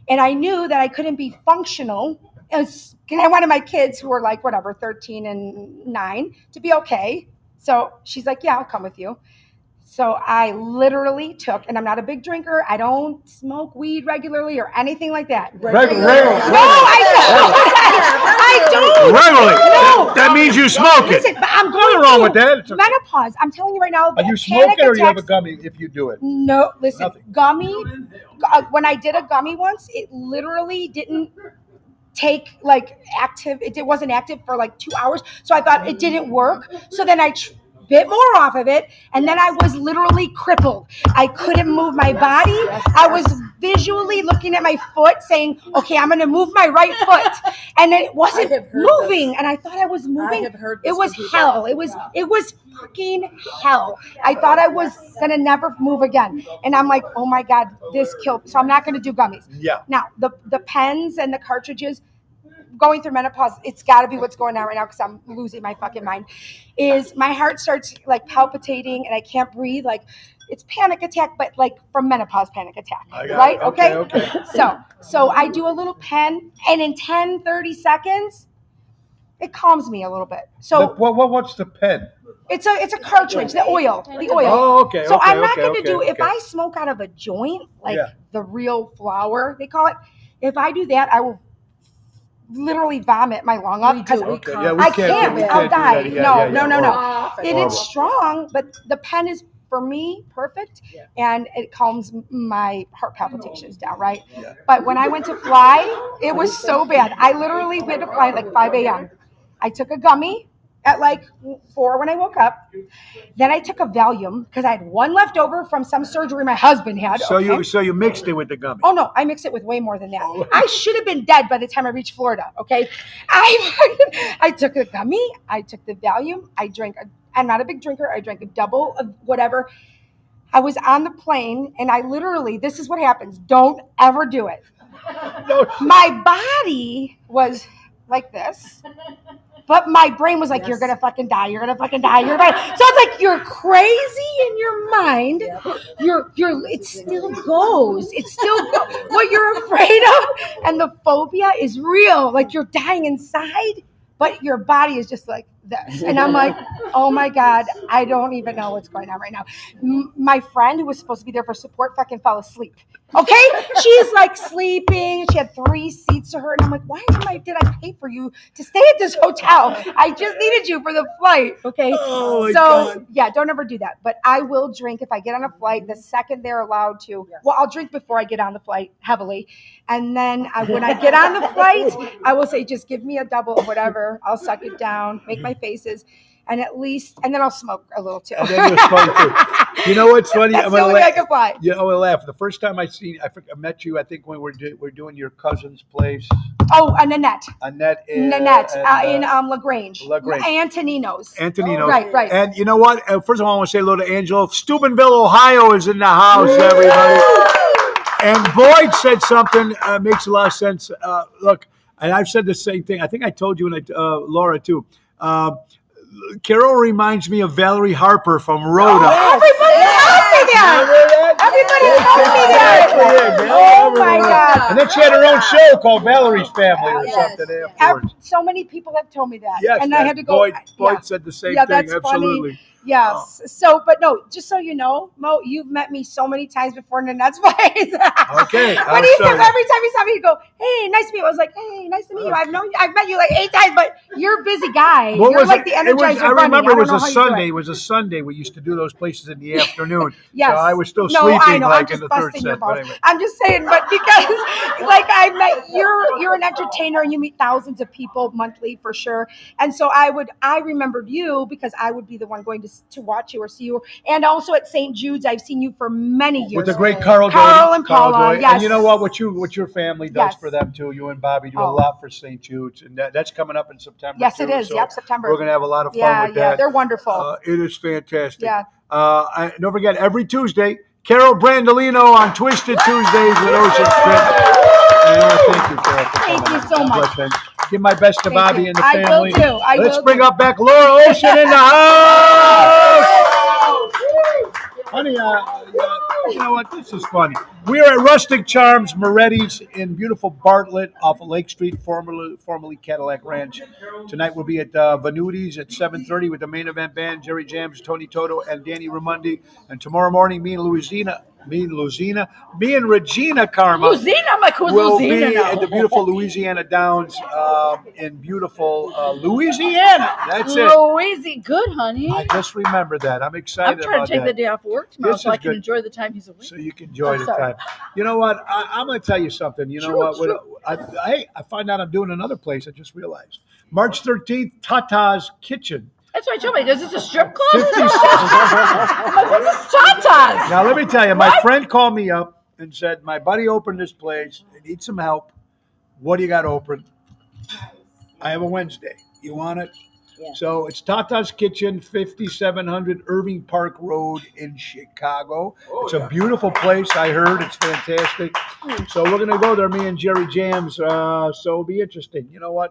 and I knew that I couldn't be functional. Because I wanted my kids who were like, whatever, 13 and 9 to be okay. So she's like, yeah, I'll come with you. So I literally took, and I'm not a big drinker. I don't smoke weed regularly or anything like that. Regularly. No, I don't. Regularly. No. That means you smoke it. Listen, but I'm Nothing going wrong through with that. It's okay. menopause. I'm telling you right now. Are you panic smoking or you have a attacks- gummy if you do it? No, listen, Nothing. gummy. When I did a gummy once, it literally didn't take like active. It wasn't active for like 2 hours, so I thought it didn't work. So then I bit more off of it, and then I was literally crippled. I couldn't move my body. I was visually looking at my foot, saying, "Okay, I'm going to move my right foot," and it wasn't I have heard moving. And I thought I was moving. I have heard It this was from people. hell. It was fucking hell. I thought I was gonna never move again, and I'm like, oh my god, this killed. So I'm not gonna do gummies. Yeah. Now the pens and the cartridges. Going through menopause, it's got to be what's going on right now because I'm losing my fucking mind. Is my heart starts like palpitating and I can't breathe. Like it's panic attack, but like from menopause panic attack, I got right? it. Okay, okay. So I do a little pen, and in 10-30 seconds, it calms me a little bit. So What's the pen? it's a cartridge, the oil. Oh, okay. So okay, I'm not okay, going to okay, do, if okay. I smoke out of a joint, like Yeah. the real flower, they call it, if I do that, I will literally vomit my lung up. We 'cause do. Okay, yeah, we I can't. can't. We can't I'll do die. that. Yeah, No, yeah, yeah. no. Off It Horrible. is strong, but the pen is, for me, perfect. Yeah. And it calms my heart palpitations down, right? Yeah. But when I went to fly, it was so bad. I literally went to fly at like 5 a.m. I took a gummy at like 4 when I woke up. Then I took a Valium because I had one left over from some surgery my husband had. So okay? you mixed it with the gummy. Oh no, I mixed it with way more than that. I should have been dead by the time I reached Florida. Okay, I took a gummy, I took the Valium, I drank. I'm not a big drinker. I drank a double of whatever. I was on the plane, and I literally, this is what happens. Don't ever do it. No. My body was like this. But my brain was like, Yes. you're going to fucking die. You're going to fucking die. You're gonna. So it's like, you're crazy in your mind. It still goes. It still goes. What you're afraid of and the phobia is real. Like you're dying inside, but your body is just like this. And I'm like, oh my God, I don't even know what's going on right now. My friend who was supposed to be there for support fucking fell asleep. Okay, she's like sleeping. She had 3 seats to her, and I'm like, "Why did I pay for you to stay at this hotel? I just needed you for the flight." Okay, Oh, my so God. yeah, don't ever do that. But I will drink if I get on a flight. The second they're allowed to, well, I'll drink before I get on the flight heavily, and then when I get on the flight, I will say, "Just give me a double of whatever." I'll suck it down, make my faces. And then I'll smoke a little too. And then you'll smoke too. You know what's funny? That's I'm the gonna only way I laugh. can fly. You know, I'm gonna laugh. The first time I met you, I think when we're doing your cousin's place, Oh, Nanette. Annette. Nanette and, in LaGrange. LaGrange. Antonino's. Antonino's. Right. And you know what? First of all, I want to say hello to Angelo. Steubenville, Ohio is in the house, everybody. And Boyd said something makes a lot of sense. Look, and I've said the same thing. I think I told you, and Laura too. Carol reminds me of Valerie Harper from Rhoda. Everybody tells me that. Everybody tells me that. Exactly, Oh my God. And then she had her own show called Valerie's Family or Yes. something afterwards. So many people have told me that. Yes, and I had to go. Boyd yeah. said the same Yeah, thing. that's funny. Absolutely. Yes. So, but no, just so you know, Mo, you've met me so many times before in Nanette's place. Okay. When he says, every time he saw me, he'd go, "Hey, nice to meet you." I was like, "Hey, nice to meet you. I've met you like 8 times, but you're a busy guy. What You're was like it? the Energizer I Bunny. remember I it was don't a know how you do Sunday. it. It was a Sunday. We used to do those places in the afternoon. Yes. So I was still No, sleeping. drinking know. like I'm in the just third busting your set. But balls. anyway. I'm just saying, but because like I met you're an entertainer and you meet thousands of people monthly for sure. And so I remembered you because I would be the one going to watch you or see you. And also at St. Jude's, I've seen you for many years. With the great Carl Carl and Paula, Doty. yes. And you know what your family does Yes. for them too. You and Bobby do a Oh. lot for St. Jude's, and that's coming up in September. Yes, too, it is. so Yep, September. We're gonna have a lot of fun Yeah, with yeah, that. they're wonderful. It is fantastic. Yeah. Don't forget, every Tuesday, Carol Brandolino on Twisted Tuesdays with Ocean Sprint. And I want to thank you, Carol, for Thank coming you on. so God much. bless you. Give my best to Thank Bobby you. and the I will family. do. I Let's will bring do. up back Laura Ocean in the house. Honey, you know what? This is funny. We are at Rustic Charms Moretti's in beautiful Bartlett off of Lake Street, formerly Cadillac Ranch. Tonight we'll be at Venuti's at 7:30 with the main event band, Jerry Jams, Tony Toto, and Danny Ramundi. And tomorrow morning, me and Regina Karma Luzina, I'm like, who's will be Luzina now? at the beautiful Louisiana Downs in beautiful Louisiana. That's it. Louise, good, honey. I just remember that. I'm I'm excited trying about to take that. the day off work tomorrow This so I is can good. enjoy the time he's away. So you can enjoy I'm the sorry. time. You know what? I'm going to tell you something. You know Shoot, what? I find out I'm doing another place. I just realized. March 13th, Tata's Kitchen. That's what I told me. Is this a strip club? 50 I'm like, what's this Tatas? Now, let me tell you, my What? friend called me up and said, my buddy opened this place. They need some help. What do you got open? I have a Wednesday. You want it? Yeah. So it's Tata's Kitchen, 5700 Irving Park Road in Chicago. It's a beautiful place. I heard it's fantastic. So we're gonna go there, me and Jerry Jams. So it'll be interesting. You know what?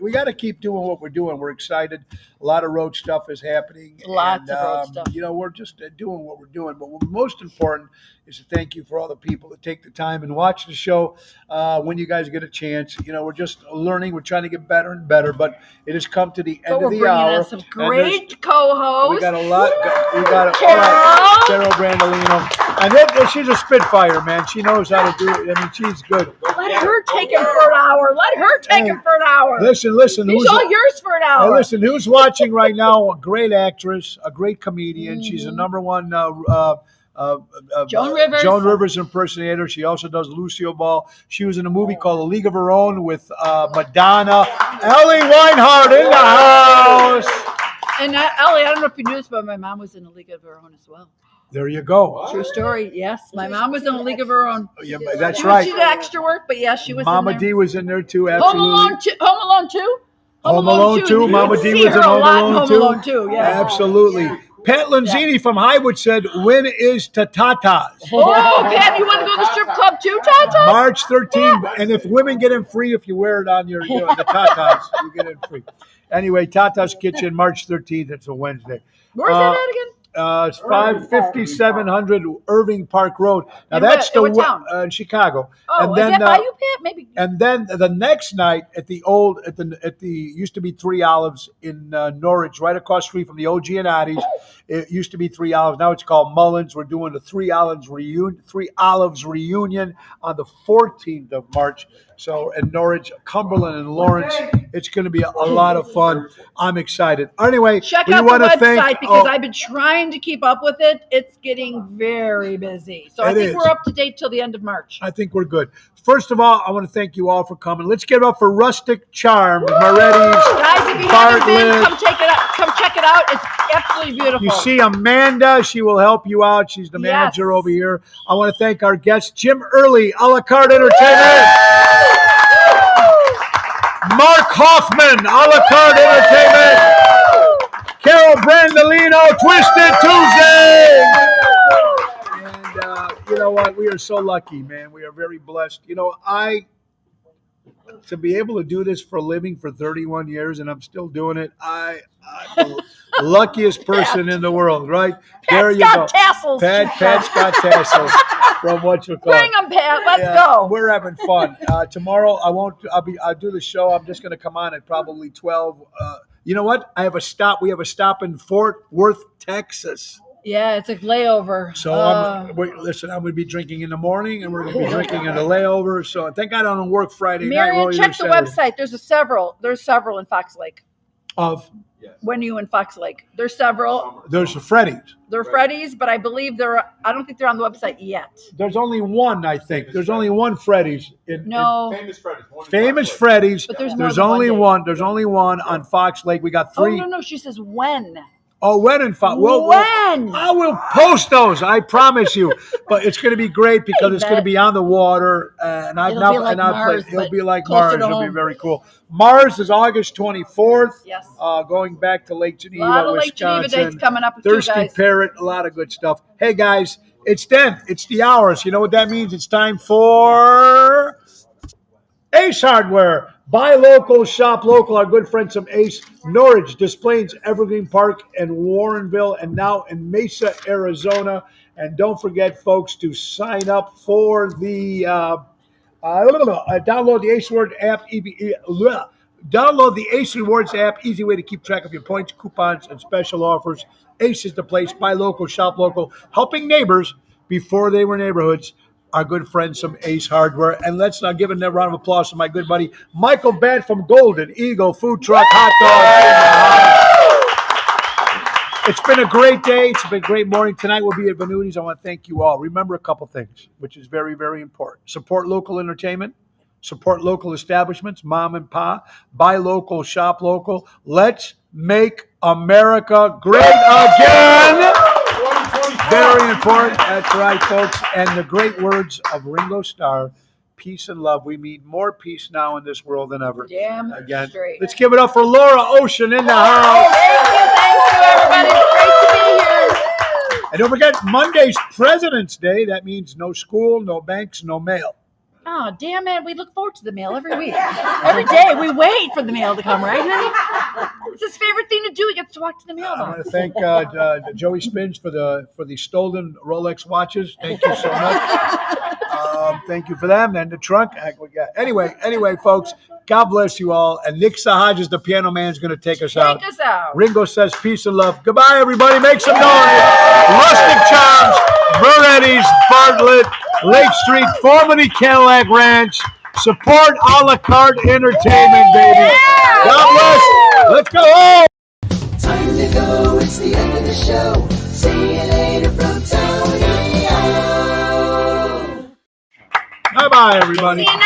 We got to keep doing what we're doing. We're excited. A lot of road stuff is happening. Lots of road stuff. We're just doing what we're doing. But what's most important is to thank you for all the people that take the time and watch the show when you guys get a chance. We're just learning. We're trying to get better and better. But it has come to the end But we're of the bringing hour. on some and there's- great co-hosts. we got a lot. We got Carol. Carol Brandolino, and then she's a spitfire, man. She knows how to do it. I mean, she's good. Let her take him for an hour. Let her take him for an hour. Listen. He's Who's all yours for an Hey, hour. listen, who's watching right now? A great actress, a great comedian. She's a number one. Joan Rivers. Joan Rivers impersonator. She also does Lucille Ball. She was in a movie called A League of Her Own with Madonna. Ellie Weinhardt in the house. And Ellie, I don't know if you knew this, but my mom was in a League of Her Own as well. There you go. True story. Yes, my mom was in a League of Her Own. Yeah, that's She right. did extra work, but yes, she was Mama in D there. was in there too. Home Absolutely. Alone 2. Home Alone 2? Home Alone 2. You Mama can D see was her in a Home lot Alone in 2. Home Alone 2, yeah. Absolutely. Pat Lanzini from Highwood said, when is Tata's? Oh, Pat, you want to go to the strip club too, Tata? March 13th. And if women get in free, if you wear it on the Tatas, you get in free. Anyway, Tata's Kitchen, March 13th. It's a Wednesday. Where's that at again? It's 5700 Irving Park Road. Now In that's what town? in Chicago. Oh, is that by you, Pat? Maybe. And then the next night at the used to be Three Olives in Norwich, right across the street from the OG and Addie's. It used to be Three Olives. Now it's called Mullins. We're doing the Three Olives reunion on the 14th of March. So in Norwich, Cumberland, and Lawrence, it's going to be a lot of fun. I'm excited. Anyway, Check we out the wanna website because oh, I've been trying to keep up with it. It's getting very busy. So I It think is. we're up to date till the end of March. I think we're good. First of all, I want to thank you all for coming. Let's get it up for Rustic Charms, Moretti's. Guys, if you haven't been, Bartlett. come check it out. It's absolutely beautiful. You see Amanda, she will help you out. She's the manager over here. I want to thank our guest, Jim Early, A La Carte Entertainment. Mark Hoffman, A La Carte Entertainment. Carol Brandolino, Twisted Tuesday. And you know what? We are so lucky, man. We are very blessed. To be able to do this for a living for 31 years, and I'm still doing it. I'm the luckiest person in the world, right? There you got go. tassels. Pat's got tassels from what you call. Bring them, Pat. Let's go. We're having fun. Tomorrow I'll do the show. I'm just going to come on at probably 12. You know what? We have a stop in Fort Worth, Texas. Yeah, it's a layover. So I'm going to be drinking in the morning, and we're going to be drinking in the layover. So thank God I don't work Friday night. Marion, We're only check there the Saturday. website. There's several in Fox Lake. Of When are you in Fox Lake? There's several. There's the Freddy's. They're Freddy's, but I believe I don't think they're on the website yet. There's only one, I think. There's only one Freddy's. No, Famous Freddy's. but there's more There's than only one. one. There's only one on Fox Lake. We got Oh, three. no. She says when. Oh, when in Fox? When? I will post those. I promise you. But it's going to be great because it's going to bet. be on the water, and I've It'll now be like and I've Mars, played. It'll but be like closer Mars. to It'll be home. very cool. Mars is August 24th. Yes. Going back to Lake A Geneva, lot of Lake Geneva Wisconsin. dates coming up too, Thirsty guys. Parrot, a lot of good stuff. Hey guys, it's 10. It's the hours. You know what that means? It's time for Ace Hardware. Buy local, shop local. Our good friends from Ace, Norridge, Des Plaines, Evergreen Park, and Warrenville, and now in Mesa, Arizona. And don't forget, folks, to sign up for the download the Ace Rewards app. Download the Ace Rewards app. Easy way to keep track of your points, coupons, and special offers. Ace is the place. Buy local, shop local, helping neighbors before they were neighborhoods. Our good friends from Ace Hardware. And let's now give a round of applause to my good buddy Michael Batt from Golden Eagle Food Truck Hot Dog. It's been a great day. It's been a great morning. Tonight we'll be at Venuti's. I want to thank you all. Remember a couple things, which is very, very important. Support local entertainment. Support local establishments, mom and pop. Buy local, shop local. Let's make America great again. Very important. That's right, folks. And the great words of Ringo Starr, peace and love. We need more peace now in this world than ever. Damn Again, straight. let's give it up for Laura Ocean in the house. Thank you, everybody. It's great to be here. And don't forget, Monday's President's Day. That means no school, no banks, no mail. Oh, damn it. We look forward to the mail every week. Every day we wait for the mail to come, right, honey? It's his favorite thing to do. He gets to walk to the I mailbox. want to thank Joey Spins for the stolen Rolex watches. Thank you so much. Thank you for them and the trunk. Heck, we got anyway, folks. God bless you all. And Nick Sahaj, the piano man, is going to take us out. Take us out. Ringo says peace and love. Goodbye, everybody. Make some noise. Rustic Charms, Beretti's, Bartlett, Lake Street, formerly Cadillac Ranch. Support a la carte entertainment, baby. God bless. Let's go home. Time to go, it's the end of the show. See you later from Tony O. Bye-bye, everybody. See you next